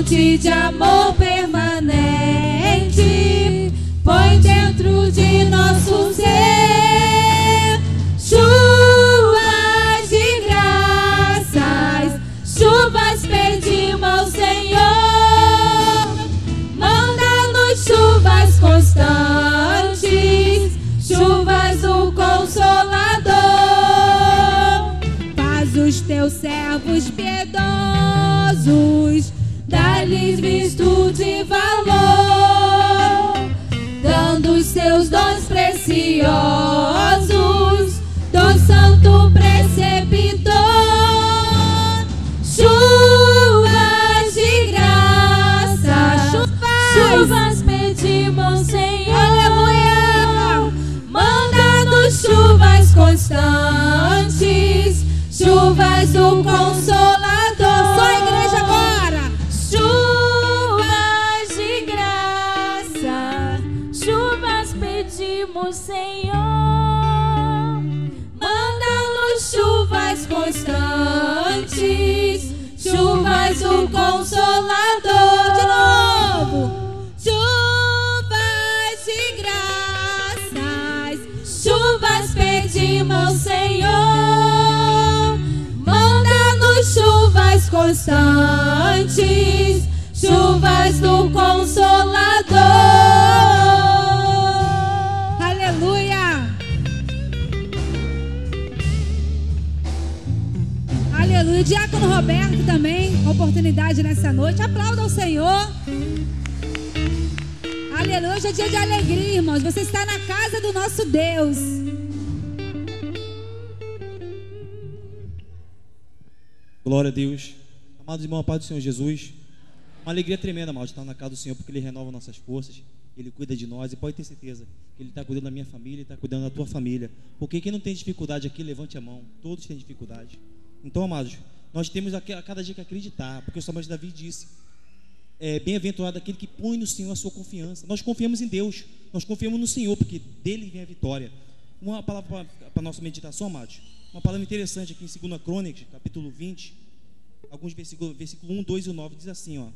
fonte de amor permanente, põe dentro de nosso ser chuvas de graças, chuvas pedimos ao Senhor, manda-nos chuvas constantes, chuvas do Consolador. Faz os teus servos piedosos, dá-lhes virtude e valor, dando os seus dons preciosos, do santo preceptor. Chuvas de graça, chuvas pedimos, Senhor. Aleluia! Manda-nos chuvas constantes, chuvas do Consolador. Só a igreja agora. Chuvas de graça, chuvas pedimos, Senhor. Manda-nos chuvas constantes, chuvas do Consolador. De novo. Chuvas de graças, chuvas pedimos, Senhor. Manda-nos chuvas constantes, chuvas do Consolador. Aleluia! Aleluia! Diácono Roberto também, oportunidade nessa noite. Aplauda ao Senhor. Aleluia! Hoje é dia de alegria, irmãos. Você está na casa do nosso Deus. Glória a Deus. Amados irmãos, a paz do Senhor Jesus. Uma alegria tremenda, amados, estar na casa do Senhor, porque Ele renova nossas forças, Ele cuida de nós, e pode ter certeza que Ele está cuidando da minha família, Ele está cuidando da tua família. Porque quem não tem dificuldade aqui, levante a mão. Todos têm dificuldade. Então, amados, nós temos a cada dia que acreditar, porque o salmista Davi disse: bem-aventurado aquele que põe no Senhor a sua confiança. Nós confiamos em Deus, nós confiamos no Senhor, porque dele vem a vitória. Uma palavra para a nossa meditação, amados. Uma palavra interessante aqui em 2 Crônicas, capítulo 20, alguns versículos 1, 2 e 9, diz assim, ó: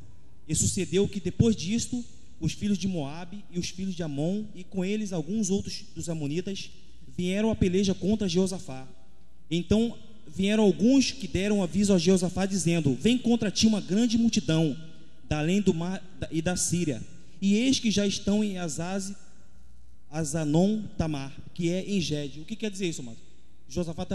e sucedeu que depois disto, os filhos de Moabe e os filhos de Amon, e com eles alguns outros dos amonitas, vieram a peleja contra Jeosafá. Então vieram alguns que deram aviso a Jeosafá, dizendo: vem contra ti uma grande multidão da além do mar e da Síria, e eis que já estão em Azanon Tamar, que é em Gede. O que quer dizer isso, amado? Josafá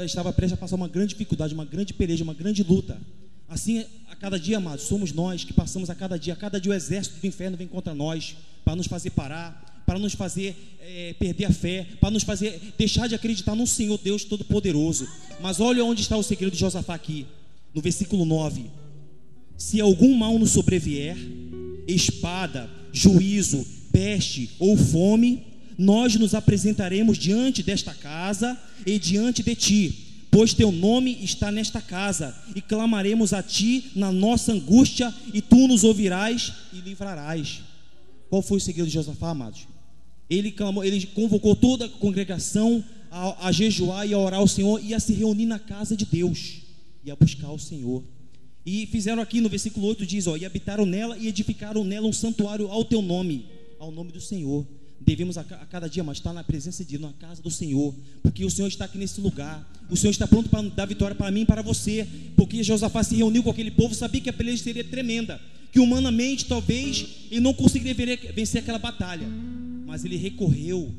estava prestes a passar uma grande dificuldade, uma grande peleja, uma grande luta. Assim, a cada dia, amados, somos nós que passamos a cada dia o exército do inferno vem contra nós, para nos fazer parar, para nos fazer perder a fé, para nos fazer deixar de acreditar no Senhor Deus Todo-Poderoso. Mas olha onde está o segredo de Josafá aqui, no versículo 9: se algum mal nos sobrevier, espada, juízo, peste ou fome, nós nos apresentaremos diante desta casa e diante de ti, pois teu nome está nesta casa, e clamaremos a ti na nossa angústia, e tu nos ouvirás e livrarás. Qual foi o segredo de Josafá, amados? Ele convocou toda a congregação a jejuar e a orar ao Senhor, e a se reunir na casa de Deus, e a buscar o Senhor. E fizeram aqui no versículo 8, diz, ó: e habitaram nela e edificaram nela um santuário ao teu nome, ao nome do Senhor. Devemos a cada dia mais estar na presença de Deus, na casa do Senhor, porque o Senhor está aqui nesse lugar. O Senhor está pronto para dar vitória para mim e para você, porque Josafá se reuniu com aquele povo, sabia que a peleja seria tremenda, que humanamente talvez ele não conseguiria vencer aquela batalha, mas ele recorreu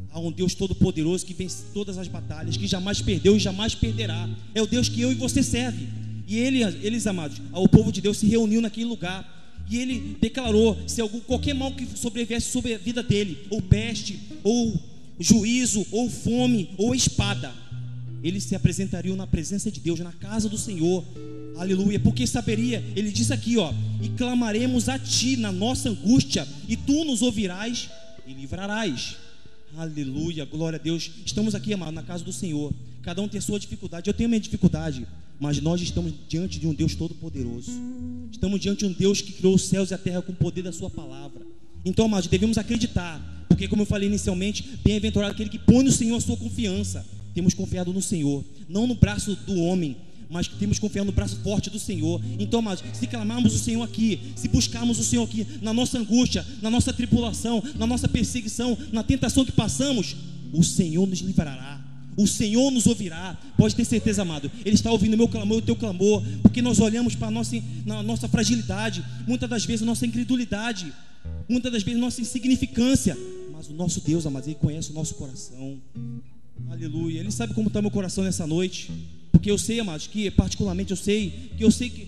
a um Deus Todo-Poderoso que vence todas as batalhas, que jamais perdeu e jamais perderá. É o Deus que eu e você serve. E eles, amados, o povo de Deus se reuniu naquele lugar, e ele declarou: se qualquer mal que sobreviesse sobre a vida dele, ou peste, ou juízo, ou fome, ou espada, eles se apresentariam na presença de Deus, na casa do Senhor. Aleluia, porque saberia, ele disse aqui, ó: e clamaremos a ti na nossa angústia, e tu nos ouvirás e livrarás. Aleluia, glória a Deus. Estamos aqui, amado, na casa do Senhor. Cada um tem a sua dificuldade, eu tenho minha dificuldade, mas nós estamos diante de um Deus Todo-Poderoso. Estamos diante de um Deus que criou os céus e a terra com o poder da sua palavra. Então, amados, devemos acreditar, porque como eu falei inicialmente, bem-aventurado aquele que põe no Senhor a sua confiança. Temos confiado no Senhor, não no braço do homem, mas que temos que confiar no braço forte do Senhor. Então, amados, se clamarmos o Senhor aqui, se buscarmos o Senhor aqui, na nossa angústia, na nossa tribulação, na nossa perseguição, na tentação que passamos, o Senhor nos livrará, o Senhor nos ouvirá. Pode ter certeza, amado, Ele está ouvindo o meu clamor, o teu clamor, porque nós olhamos para a nossa fragilidade, muitas das vezes a nossa incredulidade, muitas das vezes a nossa insignificância, mas o nosso Deus, amado, Ele conhece o nosso coração. Aleluia. Ele sabe como está meu coração nessa noite, porque eu sei, amados, que particularmente eu sei que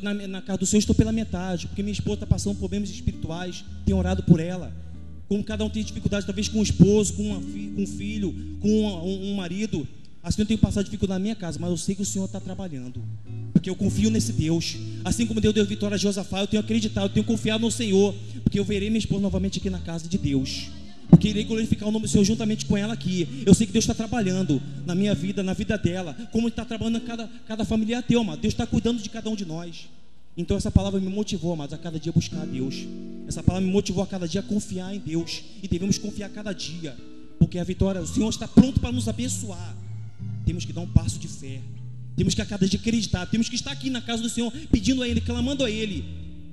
na casa do Senhor estou pela metade, porque minha esposa está passando problemas espirituais, tenho orado por ela. Como cada um tem dificuldade, talvez com um esposo, com um filho, com um marido, assim eu tenho passado dificuldade na minha casa, mas eu sei que o Senhor está trabalhando, porque eu confio nesse Deus. Assim como Deus deu vitória a Josafá, eu tenho acreditado, eu tenho confiado no Senhor, porque eu verei minha esposa novamente aqui na casa de Deus, porque irei glorificar o nome do Senhor juntamente com ela aqui. Eu sei que Deus está trabalhando na minha vida, na vida dela, como Ele está trabalhando em cada familiar teu, amado. Deus está cuidando de cada um de nós. Então essa palavra me motivou, amados, a cada dia buscar a Deus. Essa palavra me motivou a cada dia a confiar em Deus, e devemos confiar a cada dia, porque a vitória, o Senhor está pronto para nos abençoar. Temos que dar um passo de fé, temos que a cada dia acreditar, temos que estar aqui na casa do Senhor, pedindo a Ele, clamando a Ele,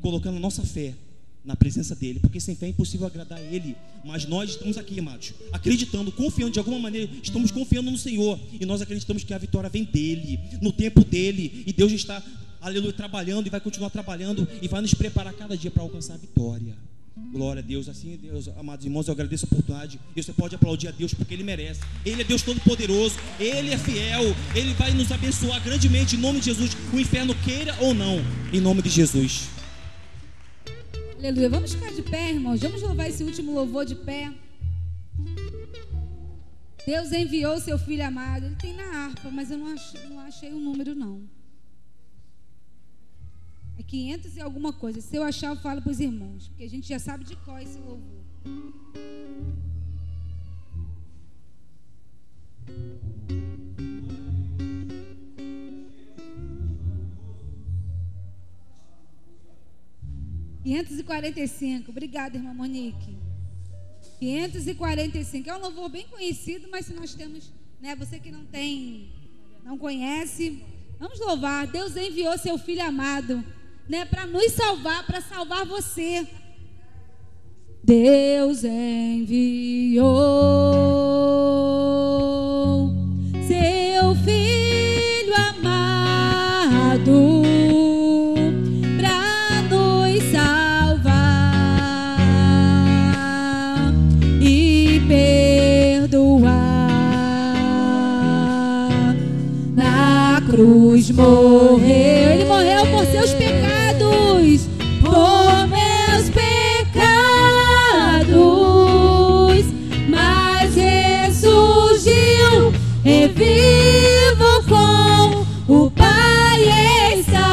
colocando a nossa fé na presença dEle, porque sem fé é impossível agradar a Ele. Mas nós estamos aqui, amados, acreditando, confiando, de alguma maneira estamos confiando no Senhor, e nós acreditamos que a vitória vem dEle, no tempo dEle, e Deus está, aleluia, trabalhando, e vai continuar trabalhando, e vai nos preparar cada dia para alcançar a vitória. Glória a Deus. Assim, Deus, amados irmãos, eu agradeço a oportunidade, e você pode aplaudir a Deus, porque Ele merece. Ele é Deus Todo-Poderoso, Ele é fiel, Ele vai nos abençoar grandemente, em nome de Jesus, o inferno queira ou não, em nome de Jesus. Aleluia. Vamos ficar de pé, irmãos. Vamos louvar esse último louvor de pé. Deus enviou seu Filho amado. Ele tem na harpa, mas eu não achei o número, não. É 500 e alguma coisa. Se eu achar, eu falo para os irmãos, porque a gente já sabe de qual é esse louvor. (545). Obrigada, irmã Monique. 545. É um louvor bem conhecido, mas se nós temos, né, você que não conhece, vamos louvar. Deus enviou seu Filho amado, né, para nos salvar, para salvar você. Deus enviou seu Filho amado para nos salvar e perdoar. Na cruz morreu, Ele morreu por seus pecados, por meus pecados, mas ressurgiu, revivo com o Pai está,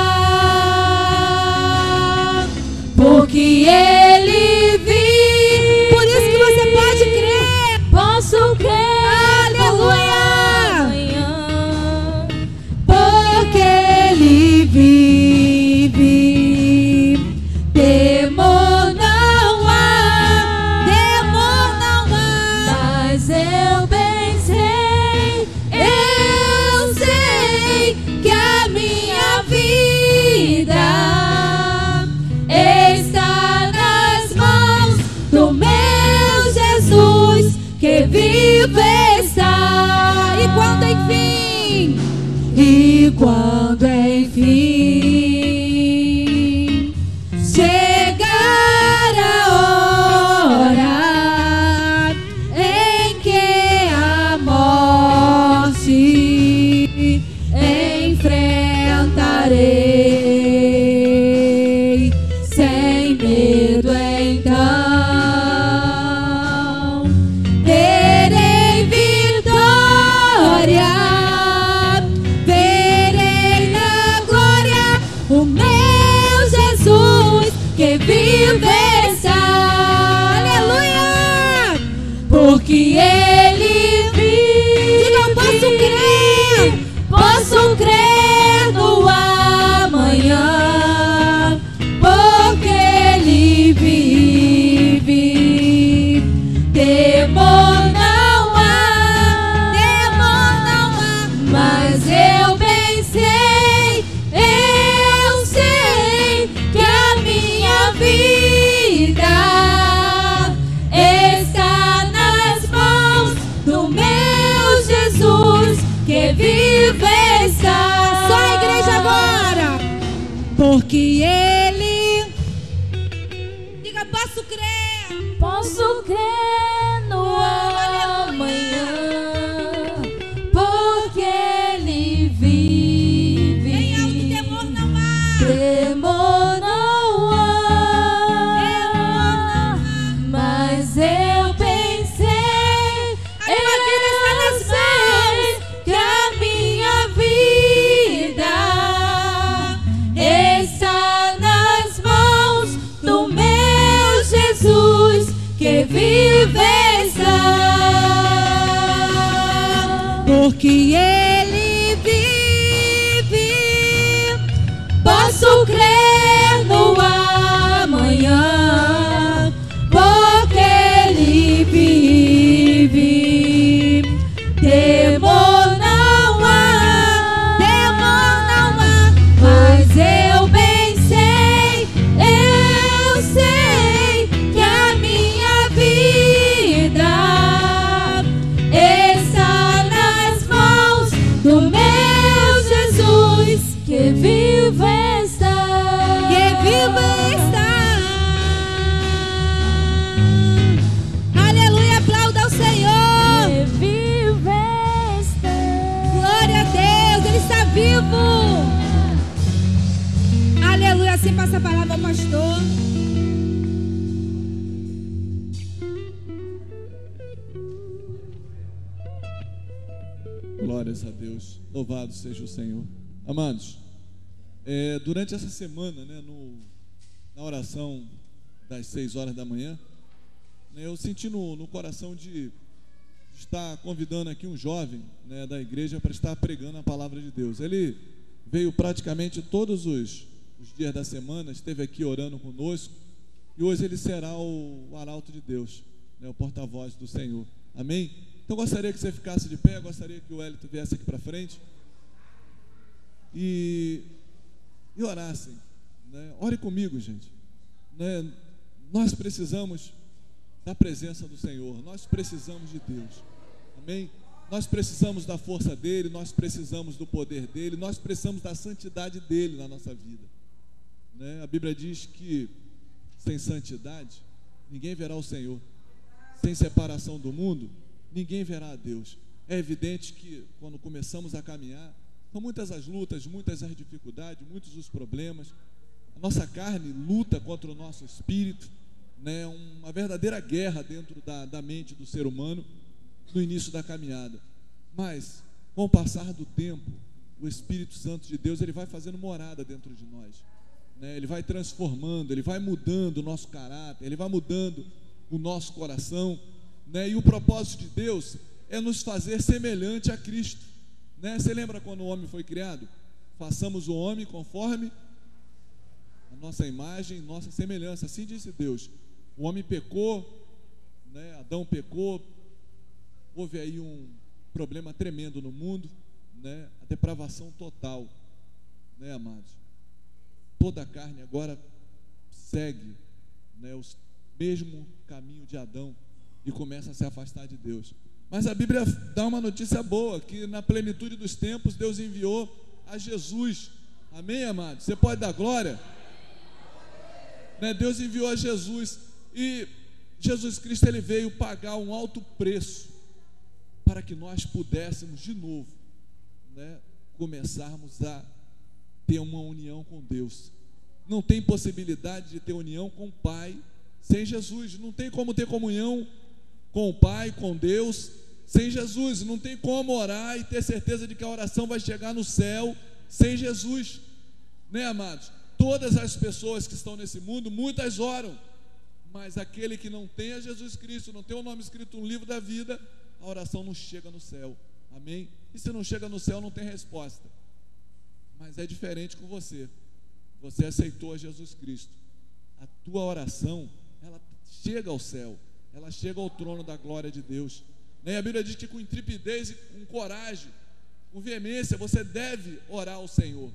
porque Ele vive. Por isso que você pode crer. Posso crer. Aleluia. Porque Ele vive. Temor não há, mas eu bem sei, eu sei que a minha vida está nas mãos do meu Jesus, que vive está. E quando enfim chegar a hora em que a morte enfrentarei sem medo, então terei vitória, verei na porque Ele, diga, posso crer no amanhã, porque Ele vive. Bem alto, temor não há. Temor não há, mas eu pensei, eu sei que a minha vida está nas mãos do meu Jesus, que vive está, porque Ele vive. posso crer no amanhã, porque Ele vive. Temor não há, mas eu bem sei, eu sei que a minha vida está nas mãos do meu Jesus, que vive está. Aleluia, aplauda ao Senhor. Que vive está. Glória a Deus, Ele está vivo. Aleluia, assim passa a palavra ao pastor. Glórias a Deus, louvado seja o Senhor. Amados, durante essa semana, né, na oração das 6 horas da manhã, né, eu senti no coração de estar convidando aqui um jovem, né, da igreja para estar pregando a palavra de Deus. Ele veio praticamente todos os dias da semana, esteve aqui orando conosco, e hoje ele será o arauto de Deus, né, o porta-voz do Senhor. Amém? Então gostaria que você ficasse de pé, gostaria que o Wellington viesse aqui para frente e orassem, né? Ore comigo, gente, né? Nós precisamos da presença do Senhor, nós precisamos de Deus, amém? Nós precisamos da força dEle, nós precisamos do poder dEle, nós precisamos da santidade dEle na nossa vida, né? A Bíblia diz que sem santidade ninguém verá o Senhor, sem separação do mundo ninguém verá a Deus. É evidente que quando começamos a caminhar, são muitas as lutas, muitas as dificuldades, muitos os problemas. A nossa carne luta contra o nosso espírito, né? Uma verdadeira guerra dentro da mente do ser humano no início da caminhada. Mas, com o passar do tempo, o Espírito Santo de Deus, ele vai fazendo morada dentro de nós, né? Ele vai transformando, ele vai mudando o nosso caráter, ele vai mudando o nosso coração, né? E o propósito de Deus é nos fazer semelhante a Cristo, né? Você lembra quando o homem foi criado? Façamos o homem conforme a nossa imagem, nossa semelhança, assim disse Deus. O homem pecou, né? Adão pecou, houve aí um problema tremendo no mundo, né? A depravação total, né, amados? Toda a carne agora segue, né, o mesmo caminho de Adão e começa a se afastar de Deus. Mas a Bíblia dá uma notícia boa, que na plenitude dos tempos Deus enviou a Jesus. Amém, amados? Você pode dar glória? Né? Deus enviou a Jesus, e Jesus Cristo, ele veio pagar um alto preço para que nós pudéssemos de novo, né, começarmos a ter uma união com Deus. Não tem possibilidade de ter união com o Pai sem Jesus. Não tem como ter comunhão com o Pai, com Deus, sem Jesus. Não tem como orar e ter certeza de que a oração vai chegar no céu sem Jesus, né, amados? Todas as pessoas que estão nesse mundo, muitas oram, mas aquele que não tem a Jesus Cristo, não tem o nome escrito no livro da vida, a oração não chega no céu, amém? E se não chega no céu, não tem resposta. Mas é diferente com você. Você aceitou a Jesus Cristo, a tua oração, ela chega ao céu, ela chega ao trono da glória de Deus, né? A Bíblia diz que com intrepidez e com coragem, com veemência, você deve orar ao Senhor.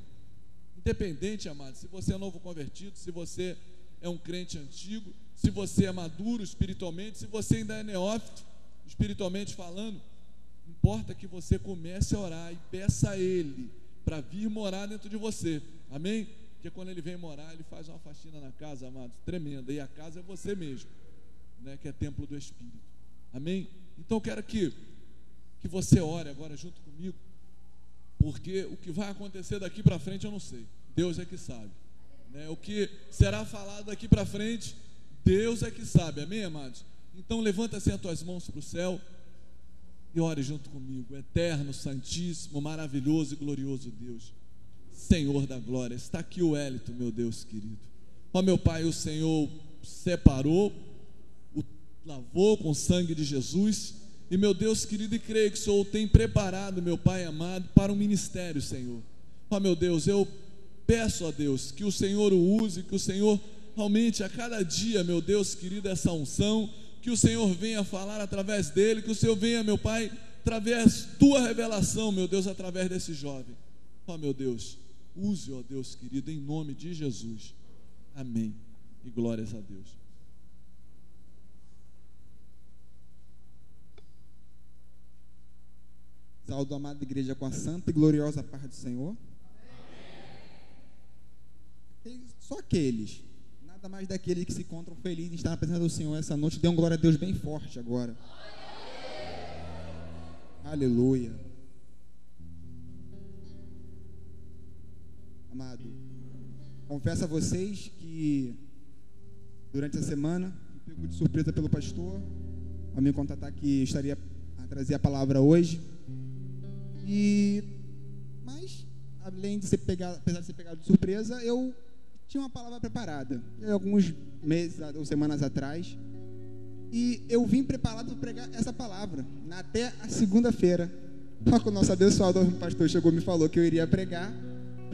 Independente, amado, se você é novo convertido, se você é um crente antigo, se você é maduro espiritualmente, se você ainda é neófito espiritualmente falando, importa que você comece a orar e peça a Ele para vir morar dentro de você, amém? Porque quando ele vem morar, ele faz uma faxina na casa, amados, tremenda. E a casa é você mesmo, né, que é templo do Espírito. Amém? Então eu quero que você ore agora junto comigo, porque o que vai acontecer daqui para frente eu não sei. Deus é que sabe, né? O que será falado daqui para frente, Deus é que sabe. Amém, amados? Então levanta assim as tuas mãos para o céu e ore junto comigo. Eterno, santíssimo, maravilhoso e glorioso Deus, Senhor da glória, está aqui o Hélito, meu Deus querido. Ó meu Pai, o Senhor separou, o lavou com o sangue de Jesus, e meu Deus querido, e creio que o Senhor tem preparado, meu Pai amado, para um ministério, Senhor. Ó meu Deus, eu peço a Deus que o Senhor o use, que o Senhor aumente a cada dia, meu Deus querido, essa unção, que o Senhor venha falar através dele, que o Senhor venha, meu Pai, através tua revelação, meu Deus, através desse jovem. Ó meu Deus, use, ó Deus querido, em nome de Jesus. Amém. E glórias a Deus. Saúdo a amada igreja com a santa e gloriosa paz do Senhor. E só aqueles, nada mais daqueles que se encontram felizes em estar na presença do Senhor essa noite, dê um glória a Deus bem forte agora. Aleluia. Amado, confesso a vocês que durante a semana fui pego de surpresa pelo pastor ao me contatar que estaria a trazer a palavra hoje. Mas além de apesar de ser pegado de surpresa, eu tinha uma palavra preparada alguns meses ou semanas atrás, e eu vim preparado para pregar essa palavra até a segunda-feira. Só que o nosso abençoado pastor chegou e me falou que eu iria pregar.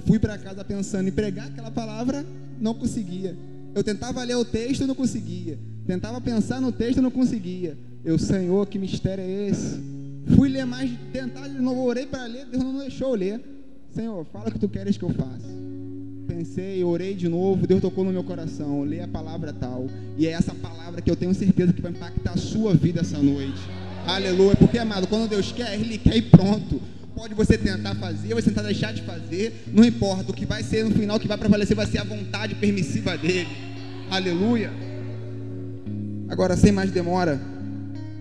Fui para casa pensando em pregar aquela palavra, não conseguia. Eu tentava ler o texto e não conseguia. Tentava pensar no texto e não conseguia. Eu, Senhor, que mistério é esse? Fui ler mais, tentar de novo, orei para ler, Deus não deixou eu ler. Senhor, fala o que tu queres que eu faça. Pensei, orei de novo, Deus tocou no meu coração, lê a palavra tal. E é essa palavra que eu tenho certeza que vai impactar a sua vida essa noite. Aleluia, porque, amado, quando Deus quer, Ele quer e pronto. Pode você tentar fazer, você tentar deixar de fazer, não importa, o que vai ser no final, o que vai prevalecer vai ser a vontade permissiva dele. Aleluia. Agora, sem mais demora,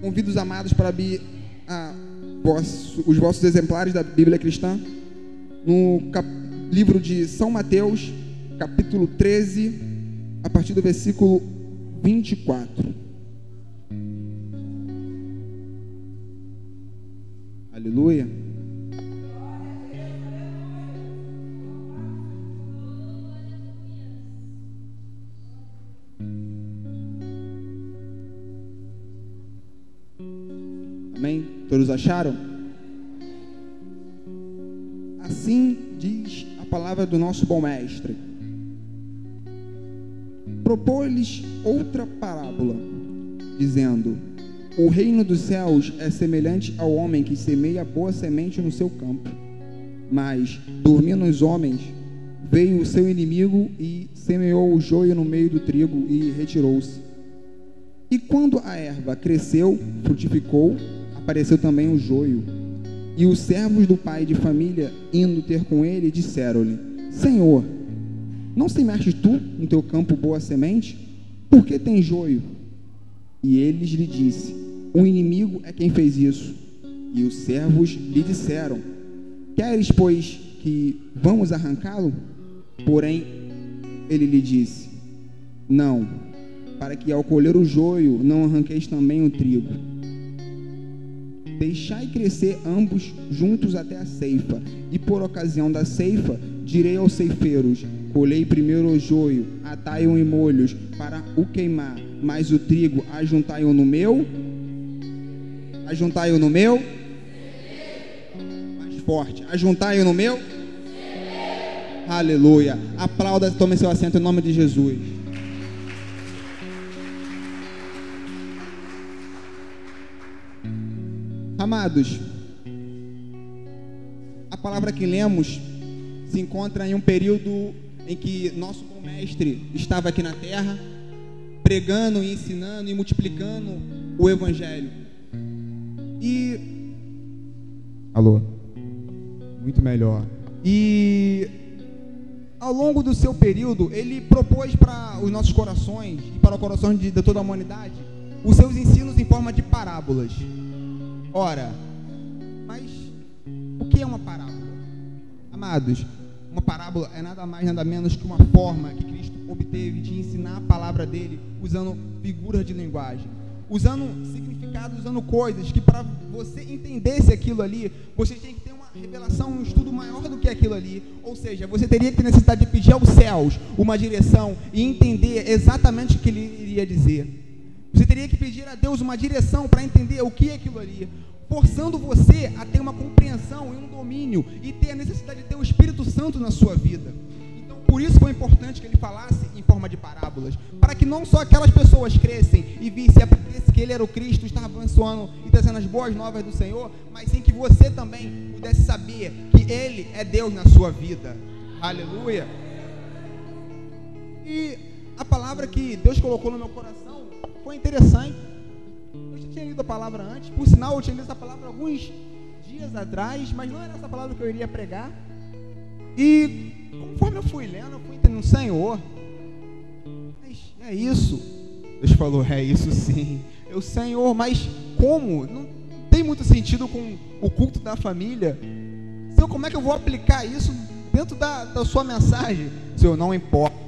convido os amados para abrir os vossos exemplares da Bíblia Cristã no livro de São Mateus, capítulo 13, a partir do versículo 24. Aleluia. Amém? Todos acharam? Assim diz a palavra do nosso bom mestre. Propôs-lhes outra parábola, dizendo: o reino dos céus é semelhante ao homem que semeia boa semente no seu campo. Mas, dormindo os homens, veio o seu inimigo e semeou o joio no meio do trigo e retirou-se. E quando a erva cresceu, frutificou, apareceu também o joio. E os servos do pai de família, indo ter com ele, disseram-lhe: Senhor, não semeaste tu no teu campo boa semente? Por que tem joio? E eles lhe disse: o inimigo é quem fez isso. E os servos lhe disseram: queres, pois, que vamos arrancá-lo? Porém, ele lhe disse: não, para que ao colher o joio não arranqueis também o trigo. Deixai crescer ambos juntos até a ceifa, e por ocasião da ceifa direi aos ceifeiros: colhei primeiro o joio, atai-o em molhos para o queimar, mas o trigo ajuntai-o no meu. Ajuntai-o no meu. Mais forte. Ajuntai-o no meu. Aleluia. Aplauda, tome seu assento em nome de Jesus. Amados, a palavra que lemos se encontra em um período em que nosso bom mestre estava aqui na terra, pregando e ensinando e multiplicando o evangelho. Alô? Muito melhor. E ao longo do seu período, ele propôs para os nossos corações e para o coração de toda a humanidade os seus ensinos em forma de parábolas. Ora, mas o que é uma parábola? Amados, uma parábola é nada mais, nada menos que uma forma que Cristo obteve de ensinar a palavra dele usando figuras de linguagem, usando significados, usando coisas que, para você entendesse aquilo ali, você tem que ter uma revelação, um estudo maior do que aquilo ali. Ou seja, você teria que ter necessidade de pedir aos céus uma direção e entender exatamente o que ele iria dizer. Você teria que pedir a Deus uma direção para entender o que é aquilo ali, forçando você a ter uma compreensão e um domínio e ter a necessidade de ter o Espírito Santo na sua vida. Então, por isso foi importante que ele falasse em forma de parábolas, para que não só aquelas pessoas crescem e vissem e aprendessem que ele era o Cristo, estava abençoando e trazendo as boas novas do Senhor, mas sim que você também pudesse saber que ele é Deus na sua vida. Aleluia! E a palavra que Deus colocou no meu coração foi interessante. Eu já tinha lido a palavra antes, por sinal eu tinha lido essa palavra alguns dias atrás, mas não era essa palavra que eu iria pregar. E conforme eu fui lendo, eu fui entendendo, Senhor, mas é isso. Deus falou, é isso sim. Eu, Senhor, mas como? Não tem muito sentido com o culto da família. Senhor, como é que eu vou aplicar isso dentro da sua mensagem? Senhor, não importa.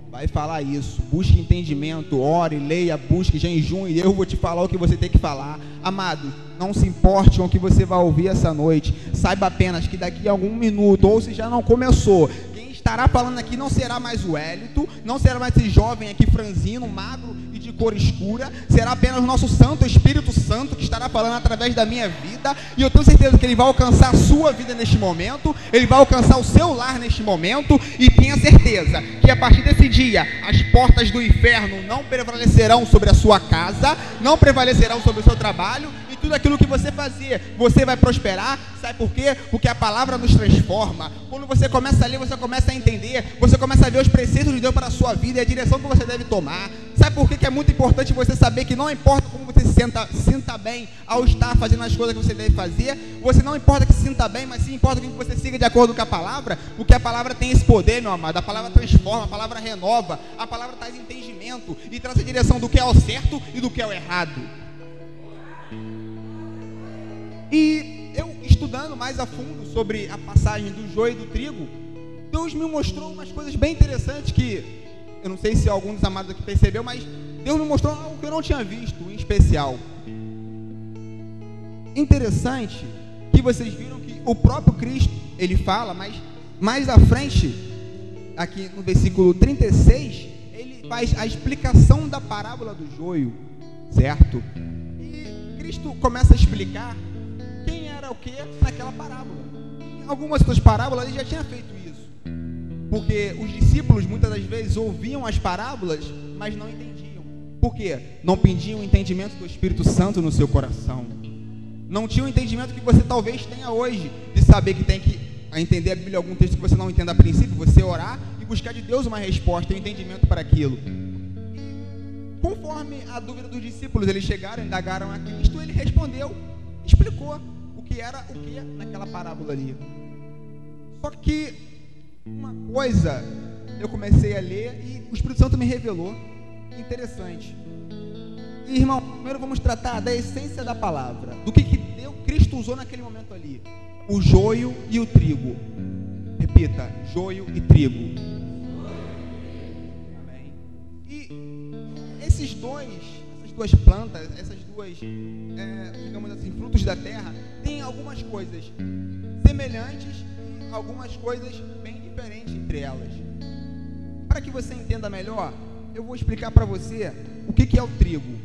Vai falar isso, busque entendimento, ore, leia, busque, jejum, e eu vou te falar o que você tem que falar. Amado, não se importe com o que você vai ouvir essa noite. Saiba apenas que daqui a algum minuto, ou se já não começou, quem estará falando aqui não será mais o Hélito, não será mais esse jovem aqui franzino, magro e de cor escura, será apenas o nosso Santo Espírito Santo que estará falando através da minha vida, e eu tenho certeza que ele vai alcançar a sua vida neste momento, ele vai alcançar o seu lar neste momento, e tenha certeza que a partir desse dia, as portas do inferno não prevalecerão sobre a sua casa, não prevalecerão sobre o seu trabalho, e tudo aquilo que você fazer, você vai prosperar. Sabe por quê? Porque a palavra nos transforma. Quando você começa a ler, você começa a entender, você começa a ver os preceitos de Deus para a sua vida e a direção que você deve tomar. Sabe por quê que é muito importante você saber que não importa como você se sinta bem ao estar fazendo as coisas que você deve fazer, você não importa que se sinta bem, mas sim importa que você siga de acordo com a palavra, porque a palavra tem esse poder, meu amado. A palavra transforma, a palavra renova, a palavra traz entendimento e traz a direção do que é o certo e do que é o errado. E eu, estudando mais a fundo sobre a passagem do joio e do trigo, Deus me mostrou umas coisas bem interessantes que, eu não sei se algum dos amados aqui percebeu, mas Deus me mostrou algo que eu não tinha visto, em especial. Interessante que vocês viram que o próprio Cristo, ele fala, mas mais à frente, aqui no versículo 36, ele faz a explicação da parábola do joio, certo? E Cristo começa a explicar quem era o que naquela parábola. Em algumas outras parábolas ele já tinha feito isso, porque os discípulos muitas das vezes ouviam as parábolas, mas não entendiam. Por quê? Não pediam o entendimento do Espírito Santo no seu coração. Não tinham o entendimento que você talvez tenha hoje, de saber que tem que entender a Bíblia, algum texto que você não entenda a princípio, você orar e buscar de Deus uma resposta, um entendimento para aquilo. Conforme a dúvida dos discípulos, eles chegaram, indagaram a Cristo, ele respondeu, explicou o que era o que naquela parábola ali. Só que uma coisa eu comecei a ler e o Espírito Santo me revelou, interessante. E, irmão, primeiro vamos tratar da essência da palavra, do que Deus, Cristo usou naquele momento ali: o joio e o trigo. Repita: joio e trigo. Amém. E essas duas plantas, essas duas, digamos assim, frutos da terra, têm algumas coisas semelhantes e algumas coisas bem diferentes entre elas. Para que você entenda melhor, eu vou explicar para você o que é o trigo.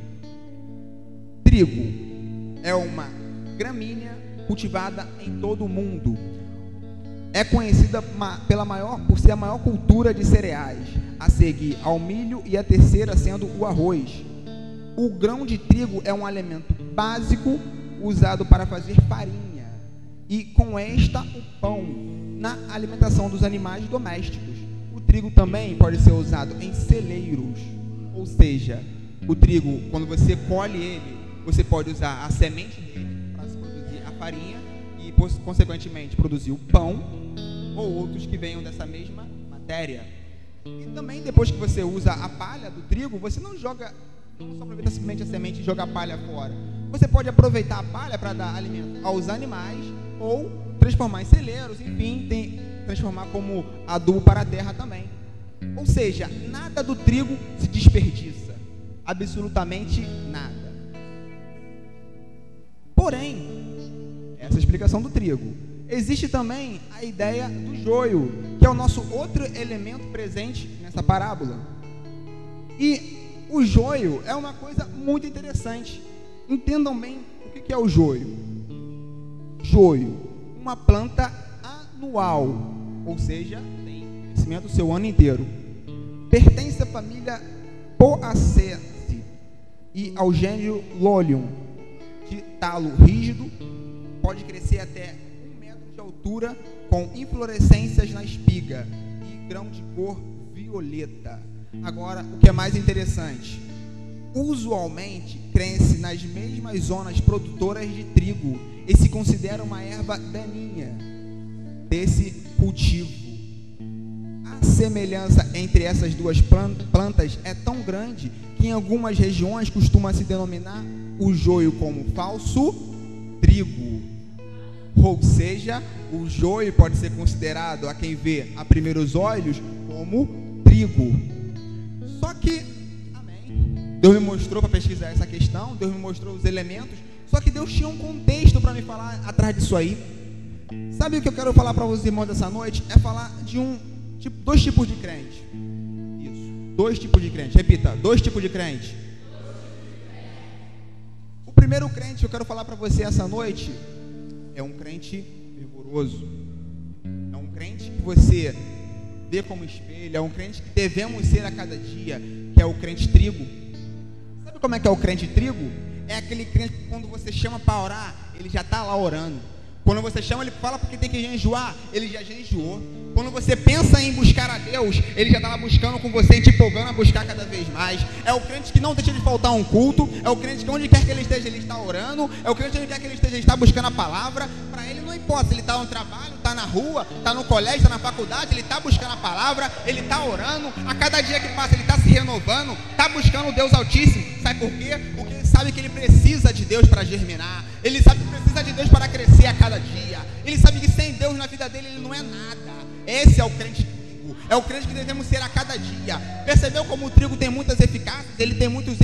Trigo é uma gramínea cultivada em todo o mundo. É conhecida por ser a maior cultura de cereais, a seguir ao milho e a terceira sendo o arroz. O grão de trigo é um alimento básico usado para fazer farinha e com esta o pão na alimentação dos animais domésticos. O trigo também pode ser usado em celeiros, ou seja, o trigo, quando você colhe ele, você pode usar a semente dele para se produzir a farinha e, consequentemente, produzir o pão ou outros que venham dessa mesma matéria. matéria. E também depois que você usa a palha do trigo, você não só aproveita simplesmente a semente e joga a palha fora. Você pode aproveitar a palha para dar alimento aos animais ou transformar em celeiros, enfim, transformar como adubo para a terra também. Ou seja, nada do trigo se desperdiça, absolutamente nada. Porém, essa é a explicação do trigo. Existe também a ideia do joio, que é o nosso outro elemento presente nessa parábola. E o joio é uma coisa muito interessante. Entendam bem o que é o joio. Joio, uma planta anual, ou seja, tem crescimento o seu ano inteiro. Pertence à família Poaceae e ao gênero Lolium, de talo rígido, pode crescer até 1 metro de altura, com inflorescências na espiga e grão de cor violeta. Agora, o que é mais interessante, usualmente cresce nas mesmas zonas produtoras de trigo e se considera uma erva daninha desse cultivo. A semelhança entre essas duas plantas é tão grande que em algumas regiões costuma se denominar o joio como falso trigo. Ou seja, o joio pode ser considerado, a quem vê a primeiros olhos, como trigo. Só que, amém, Deus me mostrou para pesquisar essa questão, Deus me mostrou os elementos, só que Deus tinha um contexto para me falar atrás disso aí. Sabe o que eu quero falar para os irmãos dessa noite? É falar de dois tipos de crente. Isso, 2 tipos de crente. Repita, 2 tipos de crente. O primeiro crente que eu quero falar para você essa noite é um crente fervoroso. É um crente que você vê como espelho. É um crente que devemos ser a cada dia, que é o crente trigo. Sabe como é que é o crente trigo? É aquele crente que quando você chama para orar, ele já está lá orando. Quando você chama, ele fala porque tem que jejuar, ele já jejuou. Quando você pensa em buscar a Deus, ele já está lá buscando com você, te empolgando a buscar cada vez mais. É o crente que não deixa de faltar um culto. É o crente que onde quer que ele esteja, ele está orando. É o crente que onde quer que ele esteja, ele está buscando a palavra. Para ele não importa se ele está no trabalho, está na rua, está no colégio, está na faculdade, ele está buscando a palavra, ele está orando. A cada dia que passa, ele está se renovando, está buscando o Deus Altíssimo. Sabe por quê? Porque ele sabe que ele precisa de Deus para germinar. Ele sabe que precisa de Deus para crescer a cada dia. Ele sabe que sem Deus na vida dele, ele não é nada. Esse é o crente trigo. É o crente que devemos ser a cada dia. Percebeu como o trigo tem muitas eficácias? Ele tem muitas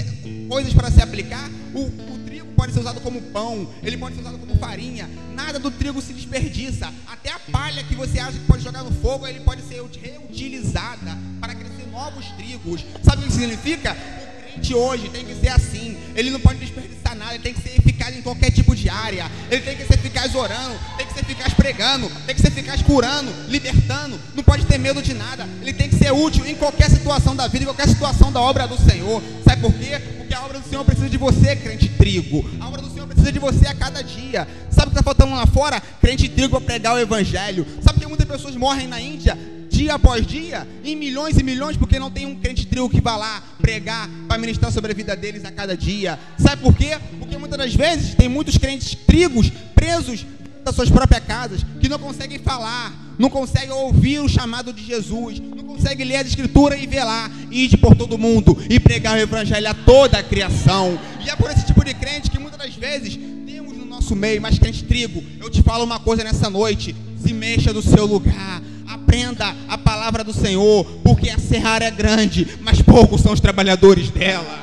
coisas para se aplicar. O trigo pode ser usado como pão. Ele pode ser usado como farinha. Nada do trigo se desperdiça. Até a palha que você acha que pode jogar no fogo, ele pode ser reutilizada para crescer novos trigos. Sabe o que significa? O crente hoje tem que ser assim. Ele não pode desperdiçar nada. Ele tem que ser eficaz em qualquer tipo de área. Ele tem que ser eficaz orando, tem que ser eficaz pregando, tem que ser eficaz curando, libertando. Não pode ter medo de nada. Ele tem que ser útil em qualquer situação da vida, em qualquer situação da obra do Senhor. Sabe por quê? Porque a obra do Senhor precisa de você, crente trigo. A obra do Senhor precisa de você a cada dia. Sabe o que está faltando lá fora? Crente trigo para pregar o evangelho. Sabe que muitas pessoas morrem na Índia dia após dia, em milhões e milhões, porque não tem um crente trigo que vá lá pregar, para ministrar sobre a vida deles a cada dia. Sabe por quê? Porque muitas das vezes tem muitos crentes trigos presos das suas próprias casas, que não conseguem falar, não conseguem ouvir o chamado de Jesus, não conseguem ler a Escritura e ver lá, e ir por todo mundo e pregar o evangelho a toda a criação. E é por esse tipo de crente que muitas das vezes temos no nosso meio. Mas crente trigo, eu te falo uma coisa nessa noite: se mexa do seu lugar. Aprenda a palavra do Senhor, porque a seara é grande, mas poucos são os trabalhadores dela.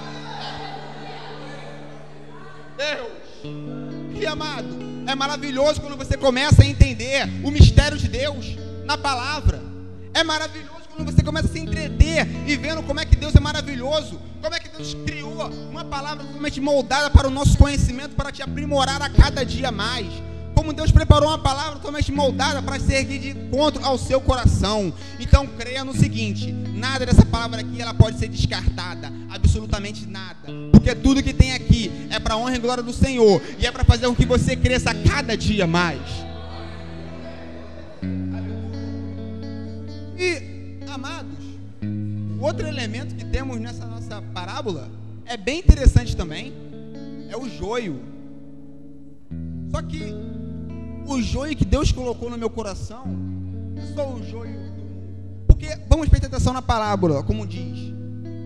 Deus, e amado, é maravilhoso quando você começa a entender o mistério de Deus na palavra. É maravilhoso quando você começa a se entreter e vendo como é que Deus é maravilhoso, como é que Deus criou uma palavra totalmente moldada para o nosso conhecimento, para te aprimorar a cada dia mais. Como Deus preparou uma palavra totalmente moldada para servir de encontro ao seu coração. Então creia no seguinte: nada dessa palavra aqui ela pode ser descartada, absolutamente nada, porque tudo que tem aqui é para a honra e glória do Senhor, e é para fazer com que você cresça a cada dia mais. E, amados, o outro elemento que temos nessa nossa parábola é bem interessante também, é o joio. Só que o joio que Deus colocou no meu coração não é só o joio do mundo. Por Porque, vamos prestar atenção na parábola, como diz: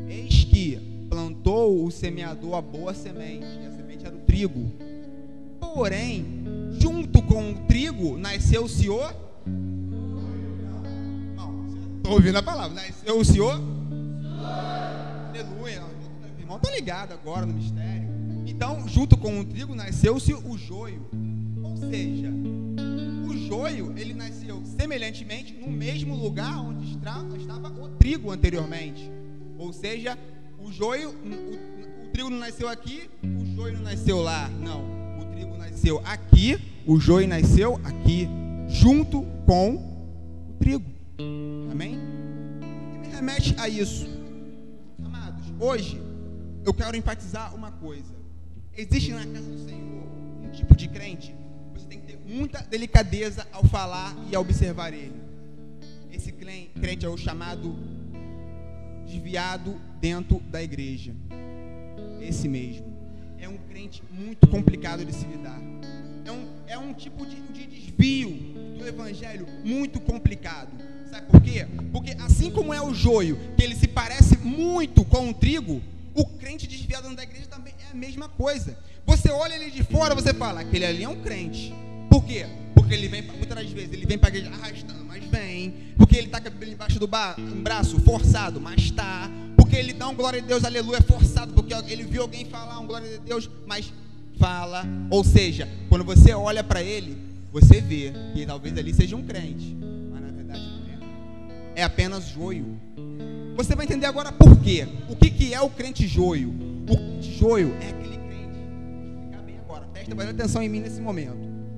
eis que plantou o semeador a boa semente, e a semente era o trigo. Porém, junto com o trigo, nasceu o Senhor. Não, estou ouvindo a palavra. Nasceu o Senhor. Aleluia. O irmão está ligado agora no mistério. Então, junto com o trigo, nasceu-se o joio. Ou seja, o joio, ele nasceu semelhantemente no mesmo lugar onde estava o trigo anteriormente. Ou seja, o joio, o trigo não nasceu aqui, o joio não nasceu lá. Não, o trigo nasceu aqui, o joio nasceu aqui, junto com o trigo. Amém? O que me remete a isso? Amados, hoje eu quero enfatizar uma coisa. Existe na casa do Senhor um tipo de crente, você tem que ter muita delicadeza ao falar e ao observar ele. Esse crente é o chamado desviado dentro da igreja. Esse mesmo. É um crente muito complicado de se lidar. É um tipo de desvio do evangelho muito complicado. Sabe por quê? Porque assim como é o joio, que ele se parece muito com o trigo, o crente desviado dentro da igreja também é a mesma coisa. Você olha ele de fora, você fala: aquele ali é um crente. Por quê? Porque ele vem, muitas das vezes, ele vem para a igreja arrastando, mas vem. Porque ele está com a Bíblia embaixo do braço, forçado, mas está. Porque ele dá um glória a Deus, aleluia, forçado, porque ele viu alguém falar um glória a Deus, mas fala. Ou seja, quando você olha para ele, você vê que talvez ali seja um crente, mas na verdade não é. É apenas joio. Você vai entender agora por quê. O que é o crente joio? O crente joio é aquele crente, vou explicar bem agora, presta bastante atenção em mim nesse momento.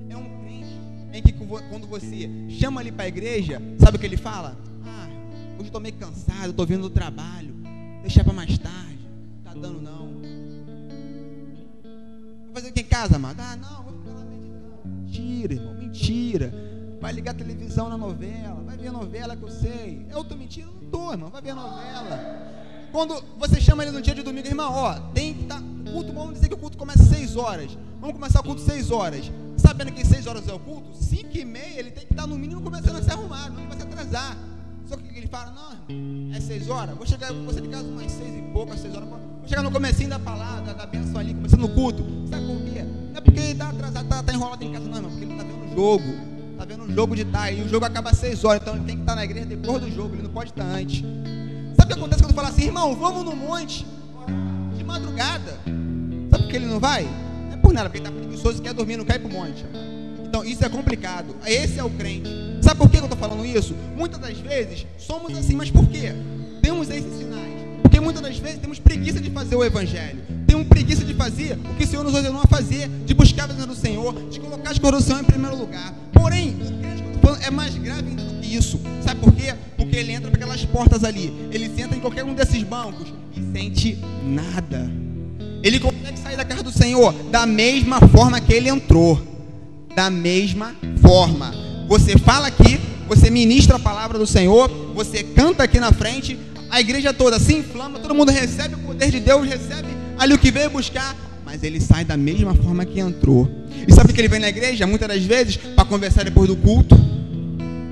É um crente em que quando você chama ele para a igreja, sabe o que ele fala? Ah, hoje eu estou meio cansado, estou vindo do trabalho, deixar para mais tarde, não está dando não. Vou fazer o que em casa, amado? Ah, não, vou ficar lá meditando. Mentira, irmão, mentira. Vai ligar a televisão na novela, vai ver a novela que eu sei. Eu estou mentindo? Não estou, irmão, vai ver a novela. Quando você chama ele no dia de domingo, irmão, ó, tem que estar, o culto, vamos dizer que o culto começa às 6 horas. Vamos começar o culto às 6 horas. Sabendo que 6 horas é o culto, 5h30 ele tem que estar no mínimo começando a se arrumar, não vai se atrasar. Só que ele fala: não, irmão, é 6 horas, vou chegar, vou sair de casa umas 6 e pouco, às 6 horas, vou chegar no comecinho da palavra, da bênção ali, começando o culto. Sabe por quê? Não é porque ele está atrasado, está enrolado em casa, não, irmão, porque ele está vendo o jogo. Está vendo um jogo de tarde, e o jogo acaba às 6 horas, então ele tem que estar na igreja depois do jogo, ele não pode estar antes. Sabe o que acontece quando eu falo assim: irmão, vamos no monte de madrugada? Sabe por que ele não vai? Não é por nada, porque ele está preguiçoso e quer dormir, não quer ir para o monte. Então isso é complicado. Esse é o crente. Sabe por que eu estou falando isso? Muitas das vezes somos assim, mas por quê? Temos esses sinais. Porque muitas das vezes temos preguiça de fazer o evangelho, temos preguiça de fazer o que o Senhor nos ordenou a fazer, de buscar a presença do Senhor, de colocar as coisas do Senhor em primeiro lugar. Porém, o crente que eu estou falando é mais grave ainda do que isso. Sabe por quê? Porque ele entra por aquelas portas ali, ele senta em qualquer um desses bancos e sente nada. Ele consegue sair da casa do Senhor da mesma forma que ele entrou. Da mesma forma. Você fala aqui, você ministra a palavra do Senhor, você canta aqui na frente, a igreja toda se inflama, todo mundo recebe o poder de Deus, recebe ali o que veio buscar, mas ele sai da mesma forma que entrou. E sabe por que ele vem na igreja? Muitas das vezes para conversar depois do culto,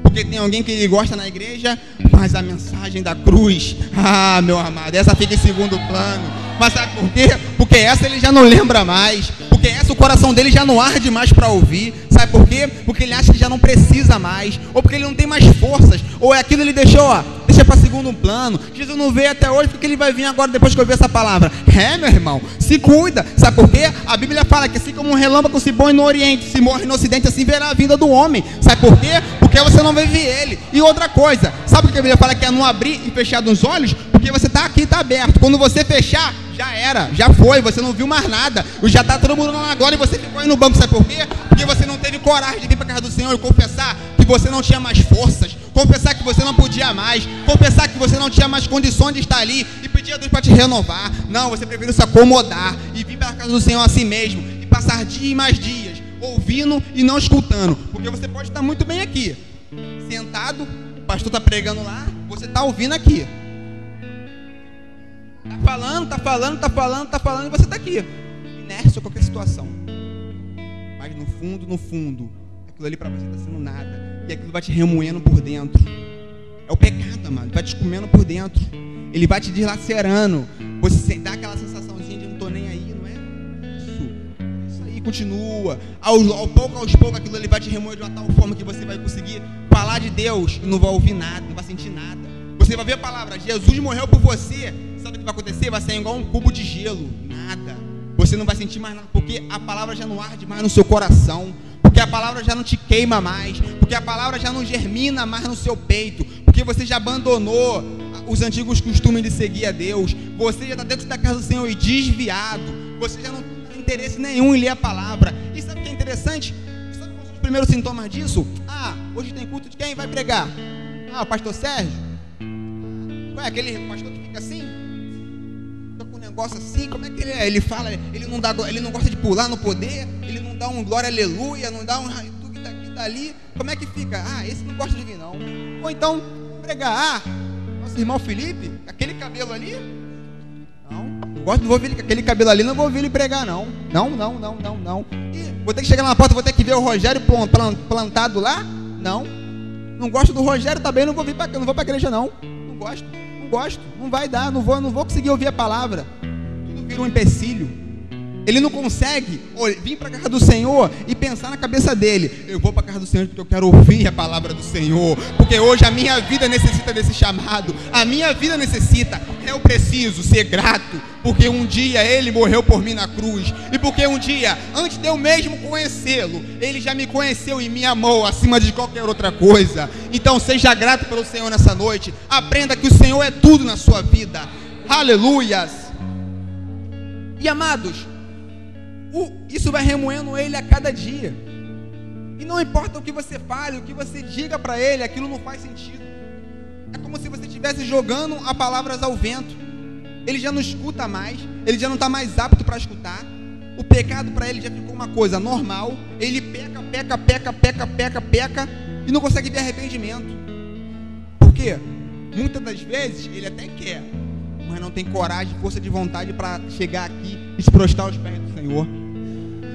porque tem alguém que ele gosta na igreja, mas a mensagem da cruz, ah, meu amado, essa fica em segundo plano. Mas sabe por quê? Porque essa ele já não lembra mais, porque essa o coração dele já não arde mais para ouvir. Sabe por quê? Porque ele acha que já não precisa mais, ou porque ele não tem mais forças, ou é aquilo ele deixou, ó, deixa para segundo plano. Jesus não veio até hoje, porque ele vai vir agora depois que eu ver essa palavra. É, meu irmão, se cuida. Sabe por quê? A Bíblia fala que assim como um relâmpago se põe no oriente, se morre no ocidente, assim verá a vinda do homem. Sabe por quê? Porque você não vai ver ele. E outra coisa, sabe por que a Bíblia fala que é não abrir e fechar os olhos? Porque você está aqui, está aberto. Quando você fechar, já era, já foi, você não viu mais nada. Já está todo mundo lá agora e você ficou aí no banco. Sabe por quê? Porque você não teve coragem de vir para a casa do Senhor e confessar que você não tinha mais forças, confessar que você não podia mais, confessar que você não tinha mais condições de estar ali e pedir a Deus para te renovar. Não, você preferiu se acomodar e vir para a casa do Senhor assim mesmo e passar dias e mais dias ouvindo e não escutando. Porque você pode estar muito bem aqui, sentado, o pastor está pregando lá, você está ouvindo aqui. Está falando e você está aqui, inércio a qualquer situação. Mas no fundo, aquilo ali para você está sendo nada. E aquilo vai te remoendo por dentro. É o pecado, amado. Ele vai te comendo por dentro. Ele vai te dilacerando. Você dá aquela sensaçãozinha de não tô nem aí, não é? Isso aí continua. Aos poucos, aquilo ali vai te remoer de uma tal forma que você vai conseguir falar de Deus e não vai ouvir nada, não vai sentir nada. Você vai ver a palavra, Jesus morreu por você. Sabe o que vai acontecer? Vai ser igual um cubo de gelo. Nada. Você não vai sentir mais nada, porque a palavra já não arde mais no seu coração. Porque a palavra já não te queima mais. Porque a palavra já não germina mais no seu peito. Porque você já abandonou os antigos costumes de seguir a Deus. Você já está dentro da casa do Senhor e desviado. Você já não tem interesse nenhum em ler a palavra. E sabe o que é interessante? Sabe quais são os primeiros sintomas disso? Ah, hoje tem culto de quem vai pregar? Ah, o pastor Sérgio? Qual é aquele pastor que fica assim? Fica com um negócio assim, como é que ele é? Ele fala, ele não gosta de pular no poder, ele não dá um glória aleluia, não dá um tudo daqui dali. Como é que fica? Ah, esse não gosta de vir não. Ou então, pregar, nosso irmão Felipe, aquele cabelo ali? Não vou ver aquele cabelo ali, não vou ouvir ele pregar não. Não. E vou ter que chegar lá na porta, vou ter que ver o Rogério plantado lá? Não gosto do Rogério também, não vou pra igreja não. Não gosto, não vai dar, não vou conseguir ouvir a palavra. Tudo vira um empecilho. Ele não consegue vir para a casa do Senhor e pensar na cabeça dele: eu vou para a casa do Senhor porque eu quero ouvir a palavra do Senhor, porque hoje a minha vida necessita desse chamado, a minha vida necessita, eu preciso ser grato, porque um dia Ele morreu por mim na cruz, e porque um dia, antes de eu mesmo conhecê-lo, Ele já me conheceu e me amou acima de qualquer outra coisa. Então seja grato pelo Senhor nessa noite, aprenda que o Senhor é tudo na sua vida. Aleluias. E amados, isso vai remoendo ele a cada dia. E não importa o que você fale, o que você diga para ele, aquilo não faz sentido. É como se você estivesse jogando a palavras ao vento. Ele já não escuta mais, ele já não está mais apto para escutar. O pecado para ele já ficou uma coisa normal. Ele peca e não consegue ver arrependimento. Por quê? Muitas das vezes ele até quer, mas não tem coragem, força de vontade para chegar aqui e se prostrar aos pés do Senhor.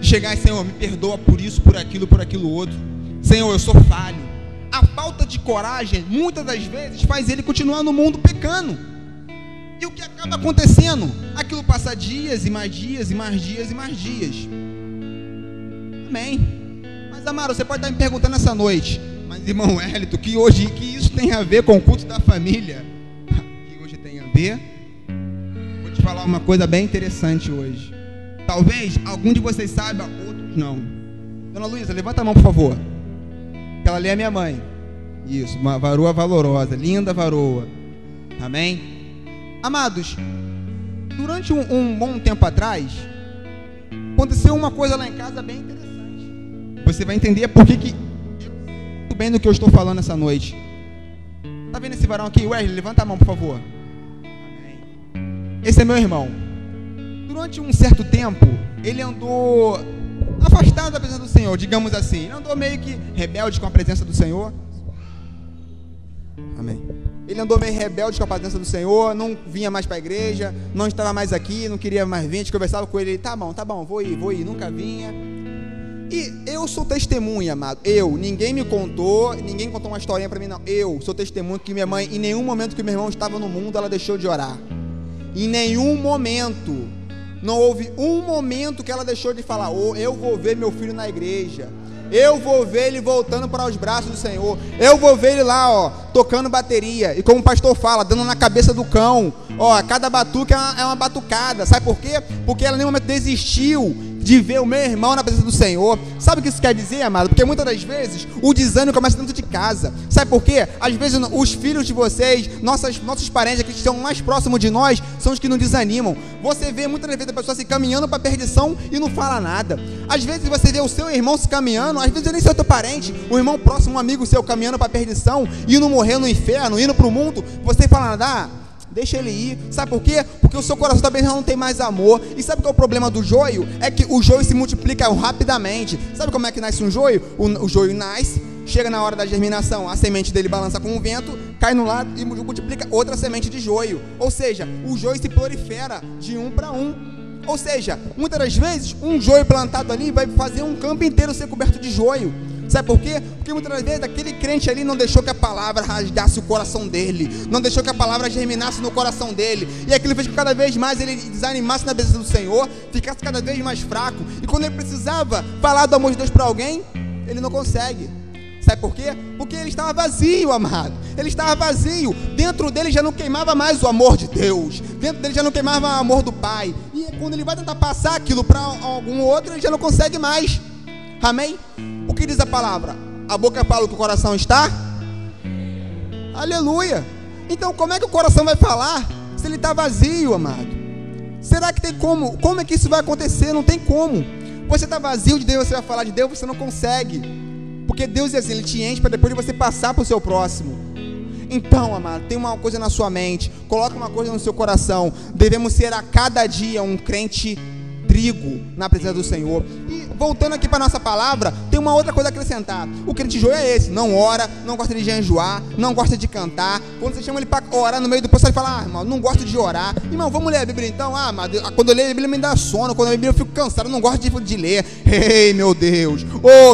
Chegar e: Senhor, me perdoa por isso, por aquilo outro. Senhor, eu sou falho. A falta de coragem, muitas das vezes, faz ele continuar no mundo pecando. E o que acaba acontecendo? Aquilo passa dias e mais dias e mais dias e mais dias. Amém. Mas, amado, você pode estar me perguntando essa noite: mas, irmão Hélito, que isso tem a ver com o culto da família? Que hoje tem a ver? Vou te falar uma coisa bem interessante hoje. Talvez algum de vocês saiba, outros não. Dona Luísa, levanta a mão, por favor. Ela ali é minha mãe. Isso, uma varoa valorosa, linda varoa. Amém? Amados, durante um bom tempo atrás, aconteceu uma coisa lá em casa bem interessante. Você vai entender por que eu estou bem do que eu estou falando essa noite. Tá vendo esse varão aqui? Wesley, levanta a mão, por favor. Amém. Esse é meu irmão. Durante um certo tempo, ele andou afastado da presença do Senhor, digamos assim. Ele andou meio que rebelde com a presença do Senhor. Amém. Ele andou meio rebelde com a presença do Senhor, não vinha mais para a igreja, não estava mais aqui, não queria mais vir. A gente conversava com ele: tá bom, vou ir, nunca vinha. E eu sou testemunha, amado. Ninguém me contou, ninguém contou uma historinha para mim, não. Eu sou testemunha que minha mãe, em nenhum momento que meu irmão estava no mundo, ela deixou de orar. Em nenhum momento. Não houve um momento que ela deixou de falar: eu vou ver meu filho na igreja, eu vou ver ele voltando para os braços do Senhor, eu vou ver ele lá, tocando bateria, e como o pastor fala, dando na cabeça do cão, cada batuque é uma batucada. Sabe por quê? Porque ela em nenhum momento desistiu de ver o meu irmão na presença do Senhor. Sabe o que isso quer dizer, amado? Porque muitas das vezes o desânimo começa dentro de casa. Sabe por quê? Às vezes os filhos de vocês, nossos parentes aqui que estão mais próximos de nós, são os que nos desanimam. Você vê muitas vezes a pessoa se caminhando para a perdição e não fala nada. Às vezes você vê o seu irmão se caminhando, às vezes ele nem seu teu parente, o irmão próximo, um amigo seu caminhando para a perdição, indo morrer no inferno, indo para o mundo. Você fala nada: deixa ele ir. Sabe por quê? Porque o seu coração também não tem mais amor. E sabe qual é o problema do joio? É que o joio se multiplica rapidamente. Sabe como é que nasce um joio? O joio nasce, chega na hora da germinação, a semente dele balança com o vento, cai no lado e multiplica outra semente de joio. Ou seja, o joio se prolifera de um para um. Ou seja, muitas das vezes um joio plantado ali vai fazer um campo inteiro ser coberto de joio. Sabe por quê? Porque muitas vezes aquele crente ali não deixou que a palavra rasgasse o coração dele, não deixou que a palavra germinasse no coração dele, e aquilo fez que cada vez mais ele desanimasse na presença do Senhor, ficasse cada vez mais fraco, e quando ele precisava falar do amor de Deus para alguém, ele não consegue. Sabe por quê? Porque ele estava vazio, amado. Ele estava vazio. Dentro dele já não queimava mais o amor de Deus. Dentro dele já não queimava o amor do Pai. E quando ele vai tentar passar aquilo para algum outro, ele já não consegue mais. Amém? O que diz a palavra? A boca fala o que o coração está? Aleluia. Então como é que o coração vai falar se ele está vazio, amado? Será que tem como? Como é que isso vai acontecer? Não tem como. Você está vazio de Deus, você vai falar de Deus, você não consegue. Porque Deus é assim, Ele te enche para depois de você passar para o seu próximo. Então, amado, tem uma coisa na sua mente, coloca uma coisa no seu coração. Devemos ser a cada dia um crente trigo na presença do Senhor. E voltando aqui para a nossa palavra, tem uma outra coisa a acrescentar. O crente joio é esse: não ora, não gosta de jejuar, não gosta de cantar. Quando você chama ele para orar no meio do pessoal, ele fala: irmão, não gosto de orar. Irmão, vamos ler a Bíblia então? Mas quando eu leio a Bíblia me dá sono, quando eu leio a Bíblia eu fico cansado, eu não gosto de ler. Ei, meu Deus,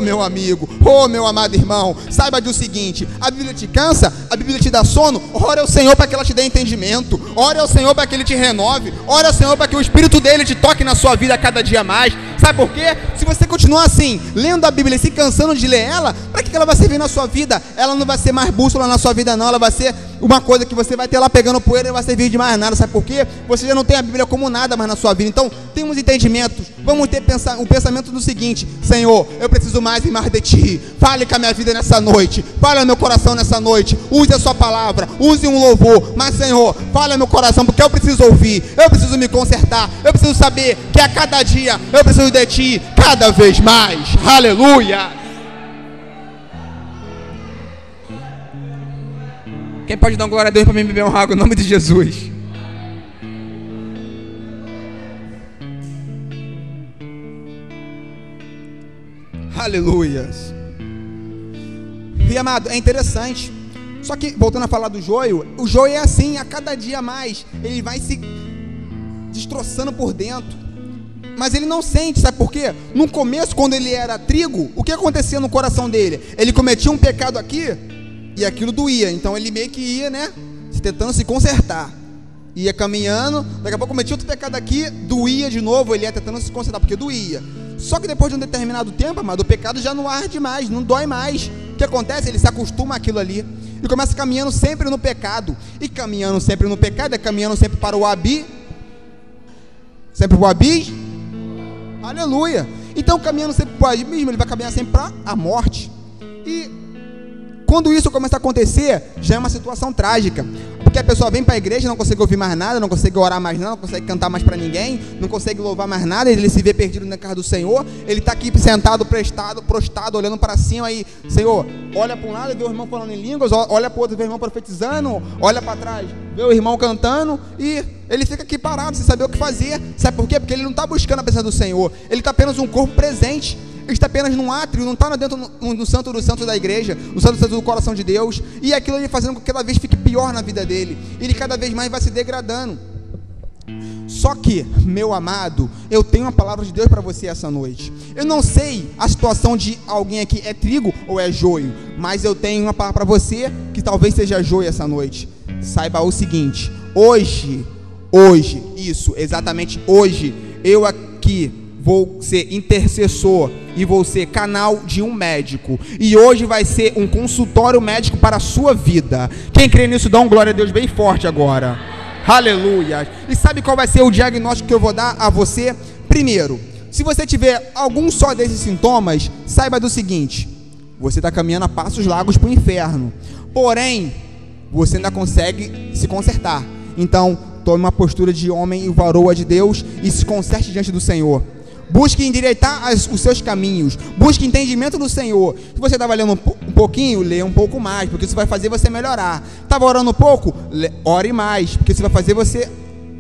meu amigo, meu amado irmão, saiba do seguinte: a Bíblia te cansa, a Bíblia te dá sono. Ora ao Senhor para que ela te dê entendimento, ora ao Senhor para que Ele te renove, ora ao Senhor para que o Espírito dele te toque na sua vida a cada dia mais. Sabe por quê? Se você continuar assim, lendo a Bíblia e se cansando de ler ela, para que ela vai servir na sua vida? Ela não vai ser mais bússola na sua vida não, ela vai ser uma coisa que você vai ter lá pegando poeira e não vai servir de mais nada. Sabe por quê? Você já não tem a Bíblia como nada mais na sua vida. Então, temos entendimentos, vamos ter o pensamento do seguinte: Senhor, eu preciso mais e mais de Ti. Fale com a minha vida nessa noite, fale ao meu coração nessa noite, use a sua palavra, use um louvor, mas Senhor, fale ao meu coração, porque eu preciso ouvir, eu preciso me consertar, eu preciso saber que a cada dia eu preciso de Ti cada vez mais. Aleluia. Quem pode dar glória a Deus para mim beber uma água em nome de Jesus? Aleluia. E amado, é interessante. Só que, voltando a falar do joio, o joio é assim, a cada dia mais ele vai se destroçando por dentro. Mas ele não sente, sabe por quê? No começo, quando ele era trigo, o que acontecia no coração dele? Ele cometia um pecado aqui e aquilo doía. Então ele meio que ia, tentando se consertar. Ia caminhando, daqui a pouco cometia outro pecado aqui, doía de novo, ele ia tentando se consertar, porque doía. Só que depois de um determinado tempo, amado, o pecado já não arde mais, não dói mais. O que acontece? Ele se acostuma àquilo ali e começa caminhando sempre no pecado. E caminhando sempre no pecado, caminhando sempre para o abismo. Sempre para o abismo. Aleluia. Então, caminhando sempre para o abismo, ele vai caminhar sempre para a morte. E quando isso começa a acontecer, já é uma situação trágica. Porque a pessoa vem para a igreja, não consegue ouvir mais nada, não consegue orar mais nada, não consegue cantar mais para ninguém, não consegue louvar mais nada, ele se vê perdido na casa do Senhor. Ele está aqui sentado, prostrado, olhando para cima aí. Senhor, olha para um lado e vê o irmão falando em línguas, olha para o outro, vê o irmão profetizando, olha para trás, vê o irmão cantando, e ele fica aqui parado, sem saber o que fazer. Sabe por quê? Porque ele não está buscando a presença do Senhor, ele está apenas um corpo presente. Ele está apenas num átrio, não está dentro no santo dos santos da igreja, no santo dos santos do coração de Deus. E aquilo ele fazendo com que cada vez fique pior na vida dele. Ele cada vez mais vai se degradando. Só que, meu amado, eu tenho uma palavra de Deus para você essa noite. Eu não sei a situação de alguém aqui é trigo ou é joio, mas eu tenho uma palavra para você que talvez seja joio essa noite. Saiba o seguinte: hoje, isso, exatamente hoje, eu aqui vou ser intercessor e vou ser canal de um médico. E hoje vai ser um consultório médico para a sua vida. Quem crê nisso, dá um glória a Deus bem forte agora. Aleluia. E sabe qual vai ser o diagnóstico que eu vou dar a você? Primeiro, se você tiver algum só desses sintomas, saiba do seguinte: você está caminhando a passos largos para o inferno. Porém, você ainda consegue se consertar. Então, tome uma postura de homem e varoa de Deus e se conserte diante do Senhor. Busque endireitar os seus caminhos. Busque entendimento do Senhor. Se você estava lendo um pouquinho, leia um pouco mais, porque isso vai fazer você melhorar. Estava orando um pouco? Ore mais, porque isso vai fazer você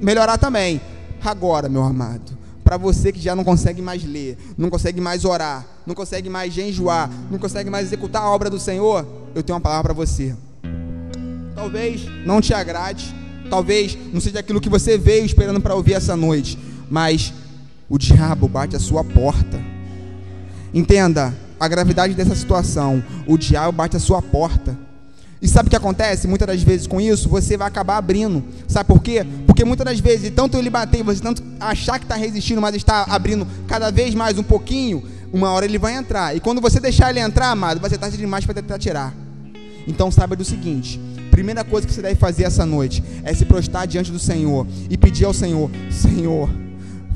melhorar também. Agora, meu amado, para você que já não consegue mais ler, não consegue mais orar, não consegue mais jejuar, não consegue mais executar a obra do Senhor, eu tenho uma palavra para você. Talvez não te agrade, talvez não seja aquilo que você veio esperando para ouvir essa noite, mas o diabo bate a sua porta. Entenda, a gravidade dessa situação, o diabo bate a sua porta. E sabe o que acontece? Muitas das vezes com isso, você vai acabar abrindo. Sabe por quê? Porque muitas das vezes, tanto ele bater, você tanto achar que está resistindo, mas está abrindo cada vez mais um pouquinho, uma hora ele vai entrar. E quando você deixar ele entrar, amado, vai ser tarde demais para tentar tirar. Então saiba do seguinte: primeira coisa que você deve fazer essa noite é se prostrar diante do Senhor e pedir ao Senhor: Senhor,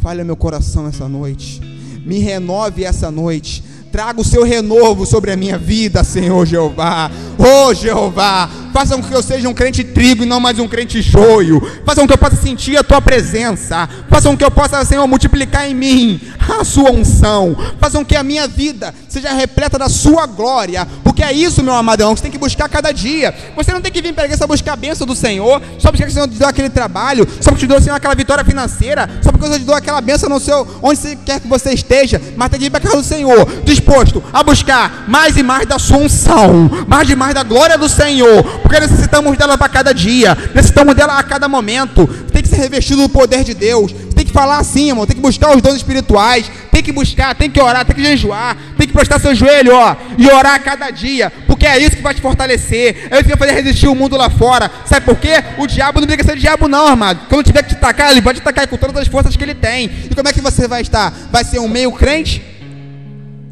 fale ao meu coração essa noite, me renove essa noite, traga o seu renovo sobre a minha vida, Senhor Jeová. Oh Jeová, faça com que eu seja um crente trigo e não mais um crente joio. Faça com que eu possa sentir a tua presença. Faça com que eu possa, Senhor, multiplicar em mim a sua unção. Faça com que a minha vida seja repleta da sua glória. Porque é isso, meu amadão, que você tem que buscar cada dia. Você não tem que vir para a igreja só buscar a bênção do Senhor, só porque o Senhor te deu aquele trabalho, só porque te deu, Senhor, aquela vitória financeira, só porque o Senhor te deu aquela bênção no seu, onde você quer que você esteja. Mas tem que vir para a casa do Senhor, disposto a buscar mais e mais da sua unção, mais e mais da glória do Senhor, porque necessitamos dela para cada dia, necessitamos dela a cada momento. Tem que ser revestido do poder de Deus. Tem que falar assim, irmão, tem que buscar os dons espirituais, tem que buscar, tem que orar, tem que jejuar, tem que prostrar seu joelho, ó, e orar a cada dia, porque é isso que vai te fortalecer, é isso que vai fazer resistir o mundo lá fora. Sabe por quê? O diabo não briga ser diabo não, amado. Quando tiver que te atacar, ele pode te atacar com todas as forças que ele tem. E como é que você vai estar? Vai ser um meio crente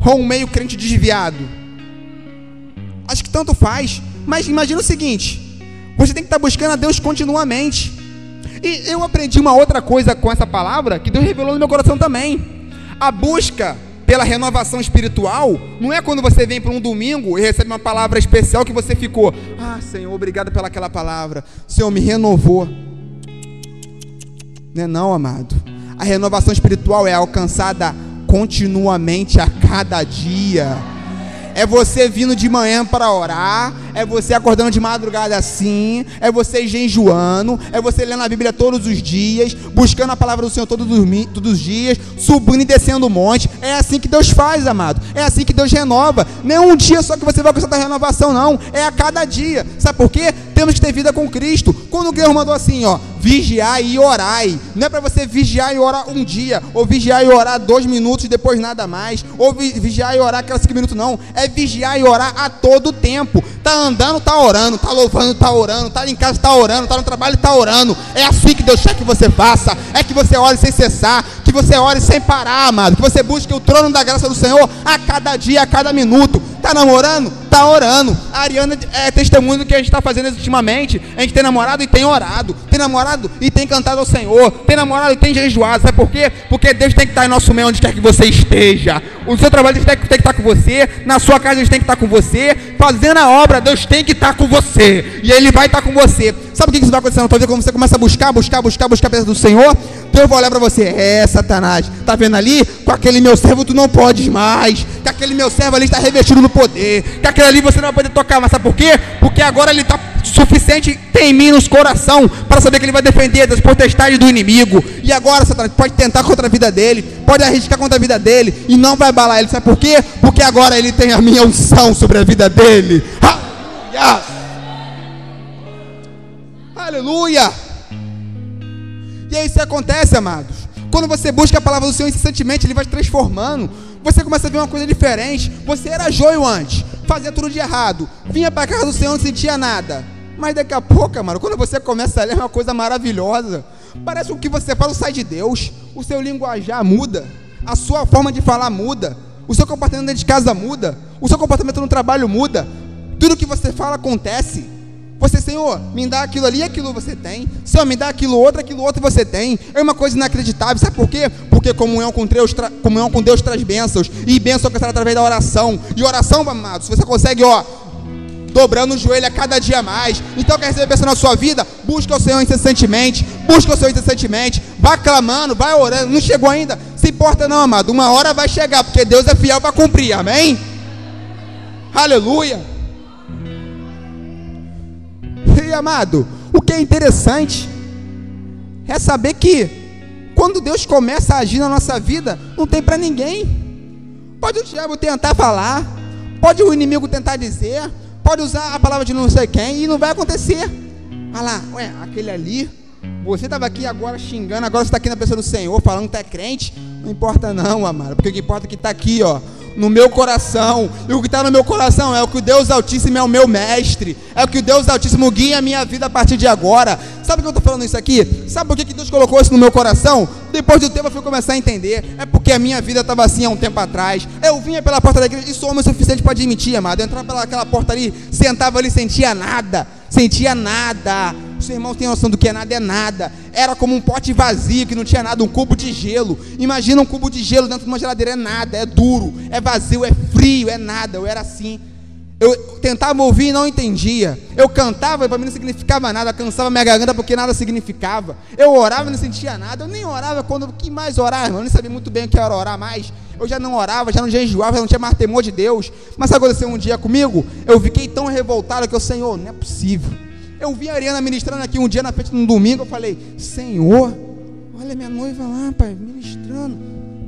ou um meio crente desviado? Acho que tanto faz. Mas imagina o seguinte: você tem que estar buscando a Deus continuamente. E eu aprendi uma outra coisa com essa palavra, que Deus revelou no meu coração também. A busca pela renovação espiritual não é quando você vem para um domingo e recebe uma palavra especial que você ficou: ah, Senhor, obrigado pelaquela palavra, Senhor me renovou. Não é não, amado. A renovação espiritual é alcançada continuamente a cada dia. É você vindo de manhã para orar, é você acordando de madrugada assim, é você jejuando, é você lendo a Bíblia todos os dias, buscando a palavra do Senhor todos os dias, subindo e descendo o monte. É assim que Deus faz, amado. É assim que Deus renova. Não é um dia só que você vai alcançar a renovação, não. É a cada dia. Sabe por quê? Temos que ter vida com Cristo. Quando o Deus mandou assim, ó, vigiar e orai, não é para você vigiar e orar um dia, ou vigiar e orar 2 minutos e depois nada mais, ou vigiar e orar aquelas 5 minutos, não. É vigiar e orar a todo tempo. Tá andando, tá orando, tá louvando, tá orando, tá em casa, tá orando, tá no trabalho, tá orando. É assim que Deus quer que você faça. É que você ore sem cessar, que você ore sem parar, amado, que você busque o trono da graça do Senhor a cada dia, a cada minuto. Tá namorando? Tá orando. A Ariana é testemunho do que a gente está fazendo ultimamente. A gente tem namorado e tem orado, tem namorado e tem cantado ao Senhor, tem namorado e tem jejuado. Sabe por quê? Porque Deus tem que estar em nosso meio onde quer que você esteja. O seu trabalho tem que estar com você, na sua casa Deus tem que estar com você, fazendo a obra Deus tem que estar com você, e Ele vai estar com você. Sabe o que isso vai acontecer na tua vida? Quando você começa a buscar a presença do Senhor, Deus vai olhar para você: Satanás, tá vendo ali? Com aquele meu servo tu não podes mais, que aquele meu servo ali está revestido no poder, que aquele ali você não vai poder tocar. Mas sabe por quê? Porque agora ele está suficiente, tem em mim nos coração, para saber que ele vai defender das potestades do inimigo. E agora Satanás pode tentar contra a vida dele, pode arriscar contra a vida dele, e não vai abalar ele. Sabe por quê? Porque agora ele tem a minha unção sobre a vida dele. Aleluia! Aleluia! E aí isso acontece, amados. Quando você busca a palavra do Senhor incessantemente, Ele vai te transformando. Você começa a ver uma coisa diferente. Você era joio antes, fazia tudo de errado, vinha para a casa do Senhor, não sentia nada. Mas daqui a pouco, mano, quando você começa a ler, é uma coisa maravilhosa. Parece que o que você fala sai de Deus. O seu linguajar muda, a sua forma de falar muda, o seu comportamento dentro de casa muda, o seu comportamento no trabalho muda. Tudo que você fala acontece. Você, Senhor, me dá aquilo ali, aquilo você tem. Senhor, me dá aquilo outro você tem. É uma coisa inacreditável. Sabe por quê? Porque comunhão com Deus traz bênçãos. E bênção alcançada através da oração. E oração, amados, você consegue, ó, dobrando o joelho a cada dia mais. Então, quer receber bênção na sua vida? Busca o Senhor incessantemente. Busca o Senhor incessantemente. Vai clamando, vai orando. Não chegou ainda? Se importa não, amado. Uma hora vai chegar, porque Deus é fiel para cumprir. Amém? Aleluia! E amado, o que é interessante é saber que quando Deus começa a agir na nossa vida, não tem para ninguém. Pode o diabo tentar falar, pode o inimigo tentar dizer, pode usar a palavra de não sei quem, e não vai acontecer. Olha lá, ué, aquele ali, você estava aqui agora xingando, agora você está aqui na presença do Senhor, falando que tu é crente. Não importa não, amado, porque o que importa é que está aqui, ó, no meu coração. E o que está no meu coração é o que o Deus Altíssimo é o meu mestre. É o que o Deus Altíssimo guia a minha vida a partir de agora. Sabe por que eu estou falando isso aqui? Sabe por que Deus colocou isso no meu coração? Depois do tempo eu fui começar a entender. É porque a minha vida estava assim há um tempo atrás. Eu vinha pela porta da igreja e sou homem suficiente para admitir, amado. Eu entrava pelaquela porta ali, sentava ali, sentia nada. Sentia nada. Os irmãos têm noção do que é nada, é nada. Era como um pote vazio que não tinha nada, um cubo de gelo. Imagina um cubo de gelo dentro de uma geladeira, é nada, é duro, é vazio, é frio, é nada. Eu era assim. Eu tentava ouvir e não entendia. Eu cantava e para mim não significava nada. Cansava minha garganta porque nada significava. Eu orava e não sentia nada. Eu nem orava quando... que mais orar, irmão? Eu nem sabia muito bem o que era orar mais. Eu já não orava, já não jejuava, já não tinha mais temor de Deus. Mas sabe o que aconteceu um dia comigo? Eu fiquei tão revoltado que eu, Senhor, não é possível. Eu vi a Ariana ministrando aqui um dia na frente, num domingo. Eu falei, Senhor, olha minha noiva lá, pai, ministrando.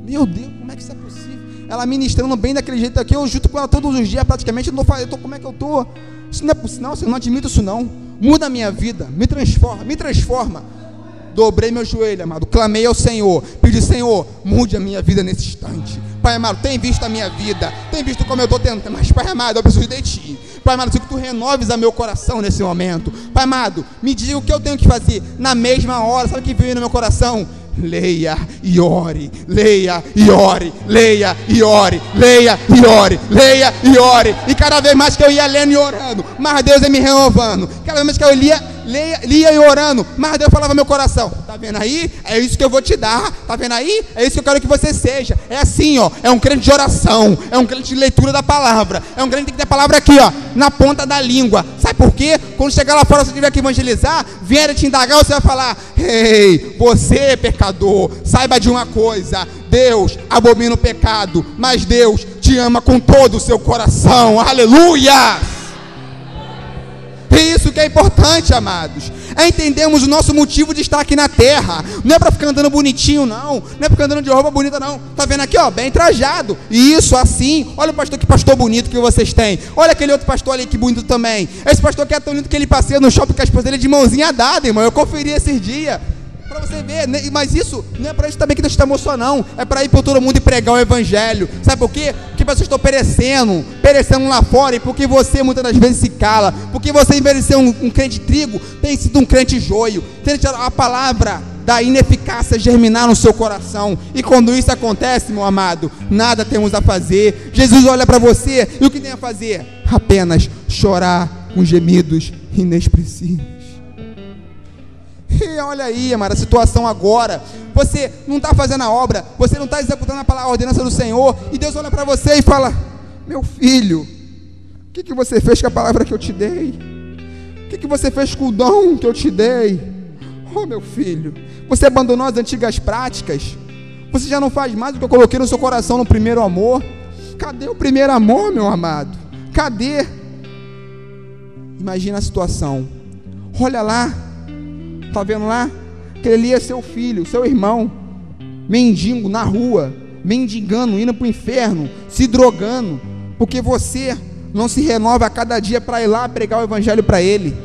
Meu Deus, como é que isso é possível? Ela ministrando bem daquele jeito aqui. Eu junto com ela todos os dias praticamente. Como é que eu estou? Isso não é possível, eu não admito isso não. Muda a minha vida, me transforma. Dobrei meu joelho, amado, clamei ao Senhor, pedi, Senhor, mude a minha vida nesse instante. Pai amado, tem visto a minha vida, tem visto como eu estou tentando, mas Pai amado, eu preciso de Ti. Pai amado, preciso que Tu renoves a meu coração nesse momento. Pai amado, me diga o que eu tenho que fazer na mesma hora. Sabe o que veio no meu coração? Leia e ore, leia e ore, leia e ore, leia e ore, leia e ore. E cada vez mais que eu ia lendo e orando, mas Deus ia me renovando. Cada vez que eu lia e orando, mas Deus falava no meu coração, tá vendo aí? É isso que eu vou te dar, tá vendo aí? É isso que eu quero que você seja. É assim, ó, é um crente de oração, é um crente de leitura da palavra, é um crente que tem que ter a palavra aqui, ó, na ponta da língua. Sabe por quê? Quando chegar lá fora, você tiver que evangelizar, vier te indagar, você vai falar, ei, você pecador, saiba de uma coisa, Deus abomina o pecado, mas Deus te ama com todo o seu coração. Aleluia! É isso que é importante, amados. É entendermos o nosso motivo de estar aqui na terra. Não é para ficar andando bonitinho, não. Não é para ficar andando de roupa bonita, não. Tá vendo aqui, ó, bem trajado. Isso, assim. Olha o pastor, que pastor bonito que vocês têm. Olha aquele outro pastor ali, que bonito também. Esse pastor que é tão lindo que ele passeia no shopping com a esposa dele de mãozinha dada, irmão. Eu conferi esses dias. Para você ver, mas isso não é para isso também que Deus te mostrou, não. É para ir por todo mundo e pregar o evangelho. Sabe por quê? Porque pessoas estão perecendo lá fora, e porque você muitas das vezes se cala, porque você, em vez de ser um crente trigo, tem sido um crente joio. Tem a palavra da ineficácia germinar no seu coração. E quando isso acontece, meu amado, nada temos a fazer. Jesus olha para você e o que tem a fazer? Apenas chorar com gemidos inexpressivos. E olha aí, amado, a situação agora. Você não está fazendo a obra, você não está executando a ordenança do Senhor, e Deus olha para você e fala, meu filho, o que você fez com a palavra que eu te dei? O que você fez com o dom que eu te dei? Oh, meu filho, você abandonou as antigas práticas, você já não faz mais o que eu coloquei no seu coração no primeiro amor. Cadê o primeiro amor, meu amado? Cadê? Imagina a situação. Olha lá, tá vendo lá? Aquele ali é seu filho, seu irmão, mendigo na rua, mendigando, indo para o inferno, se drogando, porque você não se renova a cada dia para ir lá pregar o evangelho para ele.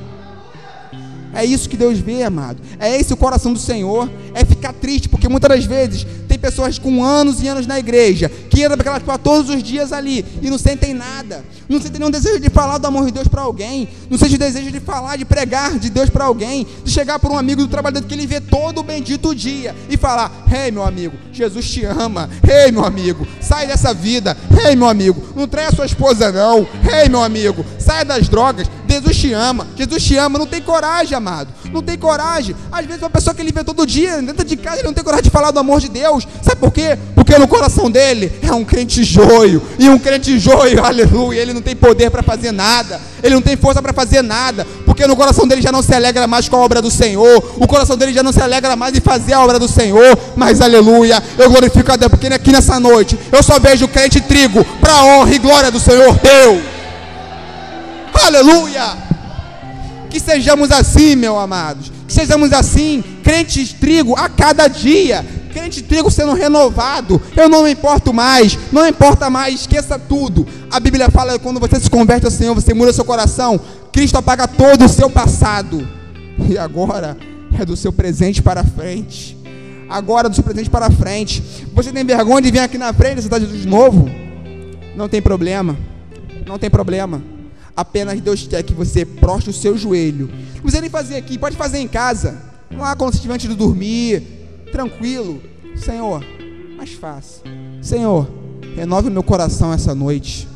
É isso que Deus vê, amado. É esse o coração do Senhor. É ficar triste, porque muitas das vezes tem pessoas com anos e anos na igreja, que entram para todos os dias ali e não sentem nada, não sentem nenhum desejo de falar do amor de Deus para alguém, não sentem desejo de falar, de pregar de Deus para alguém, de chegar por um amigo do trabalho dele que ele vê todo o bendito dia e falar, ei, meu amigo, Jesus te ama. Ei, meu amigo, sai dessa vida. Ei, meu amigo, não traia sua esposa não. Ei, meu amigo, sai das drogas. Jesus te ama, não tem coragem, amado, não tem coragem. Às vezes uma pessoa que ele vê todo dia, dentro de casa, ele não tem coragem de falar do amor de Deus. Sabe por quê? Porque no coração dele é um crente joio, e um crente joio, aleluia, ele não tem poder para fazer nada, ele não tem força para fazer nada, porque no coração dele já não se alegra mais com a obra do Senhor, o coração dele já não se alegra mais em fazer a obra do Senhor. Mas aleluia, eu glorifico a Deus, porque aqui nessa noite eu só vejo crente trigo para a honra e glória do Senhor Deus. Aleluia! Que sejamos assim, meus amados, que sejamos assim, crentes trigo a cada dia, crente trigo sendo renovado. Eu não me importo mais, não importa mais, esqueça tudo. A Bíblia fala que quando você se converte ao Senhor, você muda seu coração, Cristo apaga todo o seu passado, e agora é do seu presente para frente. Agora do seu presente para frente. Você tem vergonha de vir aqui na frente, você está de novo? Não tem problema. Não tem problema. Apenas Deus quer que você prostre o seu joelho. Não precisa nem fazer aqui, pode fazer em casa. Lá quando você estiver antes de dormir, tranquilo. Senhor, mais fácil. Senhor, renove o meu coração essa noite.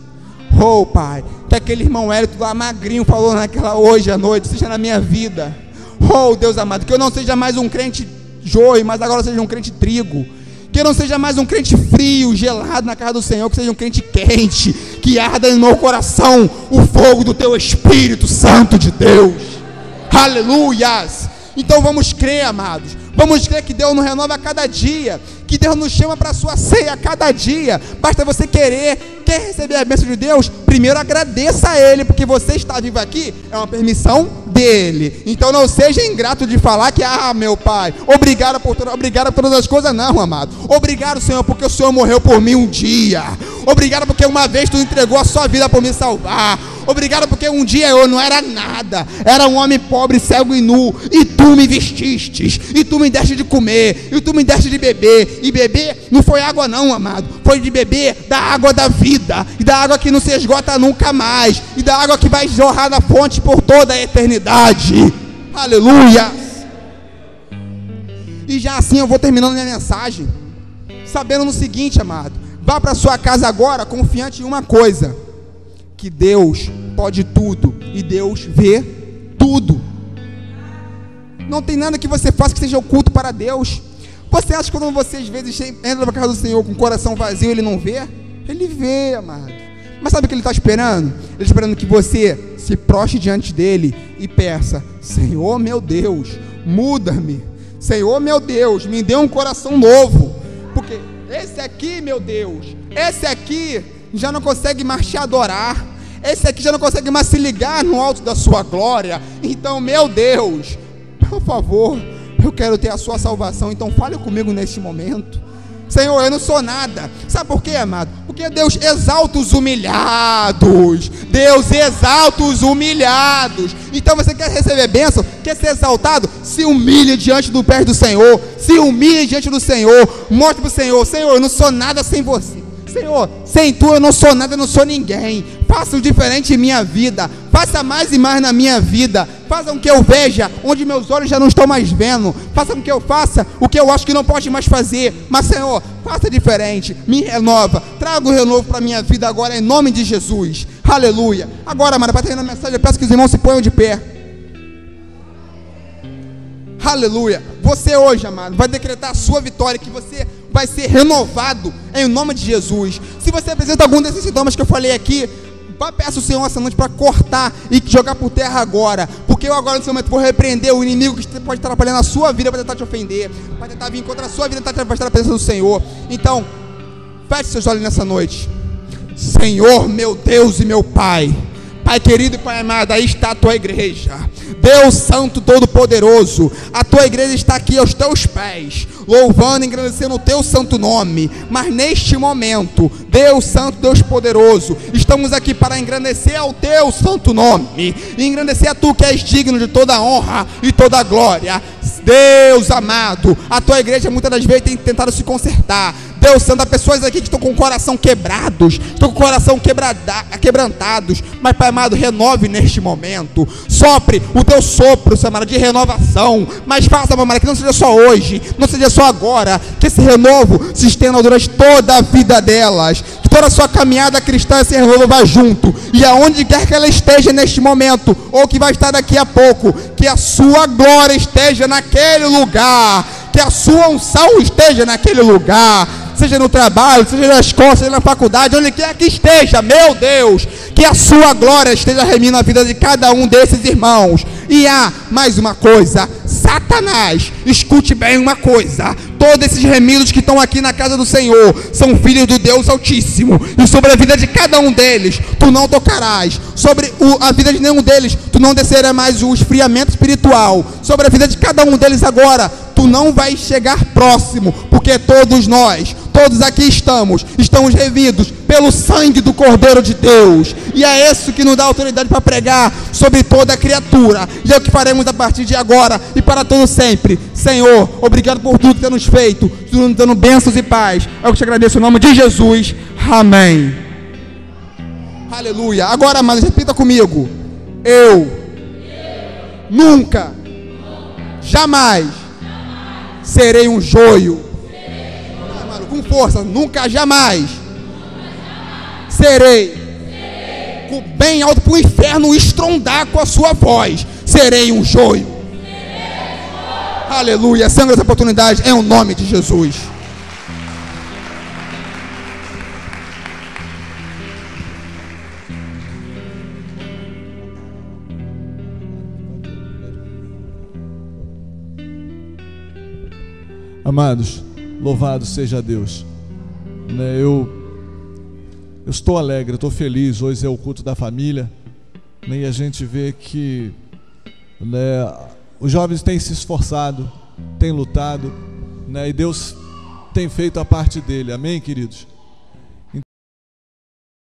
Oh, Pai, que aquele irmão Hélito lá magrinho falou hoje à noite, seja na minha vida. Oh, Deus amado, que eu não seja mais um crente joio, mas agora eu seja um crente trigo. Que eu não seja mais um crente frio, gelado na casa do Senhor, que seja um crente quente, que arda no meu coração o fogo do Teu Espírito Santo de Deus. Aleluias! Então vamos crer, amados. Vamos crer que Deus nos renova a cada dia, que Deus nos chama para a sua ceia a cada dia. Basta você quer receber a bênção de Deus, primeiro agradeça a Ele, porque você está vivo aqui, é uma permissão dele. Então não seja ingrato de falar que, meu Pai, obrigado por todas as coisas, não, amado. Obrigado, Senhor, porque o Senhor morreu por mim um dia. Obrigado porque uma vez Tu entregou a sua vida para me salvar. Obrigado porque um dia eu não era nada, era um homem pobre, cego e nu, e Tu me vestistes, e Tu me deste de comer, e Tu me deste de beber. E beber não foi água não, amado, foi de beber da água da vida, e da água que não se esgota nunca mais, e da água que vai jorrar da fonte por toda a eternidade. Aleluia! E já assim eu vou terminando minha mensagem, sabendo no seguinte, amado: vá para sua casa agora confiante em uma coisa, que Deus pode tudo, e Deus vê tudo. Não tem nada que você faça que seja oculto para Deus. Você acha que quando você às vezes entra para a casa do Senhor com o coração vazio, Ele não vê? Ele vê, amado. Mas sabe o que Ele está esperando? Ele está esperando que você se prostre diante dEle e peça: Senhor meu Deus, muda-me. Senhor meu Deus, me dê um coração novo. Porque esse aqui, meu Deus, esse aqui já não consegue mais te adorar. Esse aqui já não consegue mais se ligar no alto da sua glória. Então, meu Deus, por favor, eu quero ter a sua salvação. Então fale comigo neste momento. Senhor, eu não sou nada. Sabe por quê, amado? Porque Deus exalta os humilhados. Deus exalta os humilhados. Então você quer receber bênção, quer ser exaltado? Se humilhe diante do pé do Senhor. Se humilhe diante do Senhor. Mostre para o Senhor: Senhor, eu não sou nada sem você. Senhor, sem Tu eu não sou nada, eu não sou ninguém. Faça o diferente em minha vida. Faça mais e mais na minha vida. Faça com que eu veja onde meus olhos já não estão mais vendo. Faça com que eu faça o que eu acho que não pode mais fazer. Mas, Senhor, faça diferente. Me renova. Traga o renovo para a minha vida agora, em nome de Jesus. Aleluia. Agora, amado, para terminar a mensagem, eu peço que os irmãos se ponham de pé. Aleluia. Você hoje, amado, vai decretar a sua vitória, que você vai ser renovado em nome de Jesus. Se você apresenta algum desses sintomas que eu falei aqui, peça o Senhor essa noite para cortar e jogar por terra agora. Porque eu agora nesse momento vou repreender o inimigo que pode estar atrapalhando a sua vida para tentar te ofender, para tentar vir contra a sua vida, tentar te afastar da presença do Senhor. Então, feche seus olhos nessa noite. Senhor, meu Deus e meu Pai, Pai querido e Pai amado, aí está a Tua igreja. Deus Santo Todo-Poderoso, a Tua igreja está aqui aos Teus pés, louvando e engrandecendo o Teu santo nome. Mas neste momento, Deus Santo, Deus Poderoso, estamos aqui para engrandecer ao Teu santo nome, e engrandecer a Tu que és digno de toda a honra e toda a glória. Deus amado, a Tua igreja muitas das vezes tem tentado se consertar. Deus Santo, há pessoas aqui que estão com o coração quebrados, estão com o coração quebrantados, mas Pai amado, renove neste momento, sopre o Teu sopro, Senhor, de renovação, mas faça, Pai amado, que não seja só hoje, não seja só agora, que esse renovo se estenda durante toda a vida delas, que toda a sua caminhada cristã esse renovo vá junto, e aonde quer que ela esteja neste momento, ou que vai estar daqui a pouco, que a sua glória esteja naquele lugar, que a sua unção esteja naquele lugar, seja no trabalho, seja na escola, seja na faculdade, onde quer que esteja, meu Deus, que a sua glória esteja remindo a vida de cada um desses irmãos. E há mais uma coisa, Satanás, escute bem uma coisa: todos esses remidos que estão aqui na casa do Senhor são filhos do Deus Altíssimo, e sobre a vida de cada um deles tu não tocarás, sobre a vida de nenhum deles tu não descerás mais o esfriamento espiritual, sobre a vida de cada um deles agora tu não vai chegar próximo, porque todos nós, todos aqui estamos revidos pelo sangue do Cordeiro de Deus, e é isso que nos dá autoridade para pregar sobre toda a criatura, e é o que faremos a partir de agora e para todo sempre. Senhor, obrigado por tudo que tem nos feito, tudo nos dando bênçãos e paz. É o que te agradeço em nome de Jesus. Amém. Aleluia. Agora, amados, repita comigo. Eu nunca, jamais serei um joio. Mano, com força. Nunca, jamais serei. Bem alto para o inferno estrondar com a sua voz. Serei um joio. Aleluia. Sangue das oportunidades em o nome de Jesus. Amados, louvado seja Deus. Eu estou alegre, eu estou feliz. Hoje é o culto da família, e a gente vê que os jovens têm se esforçado, têm lutado, e Deus tem feito a parte dele. Amém, queridos?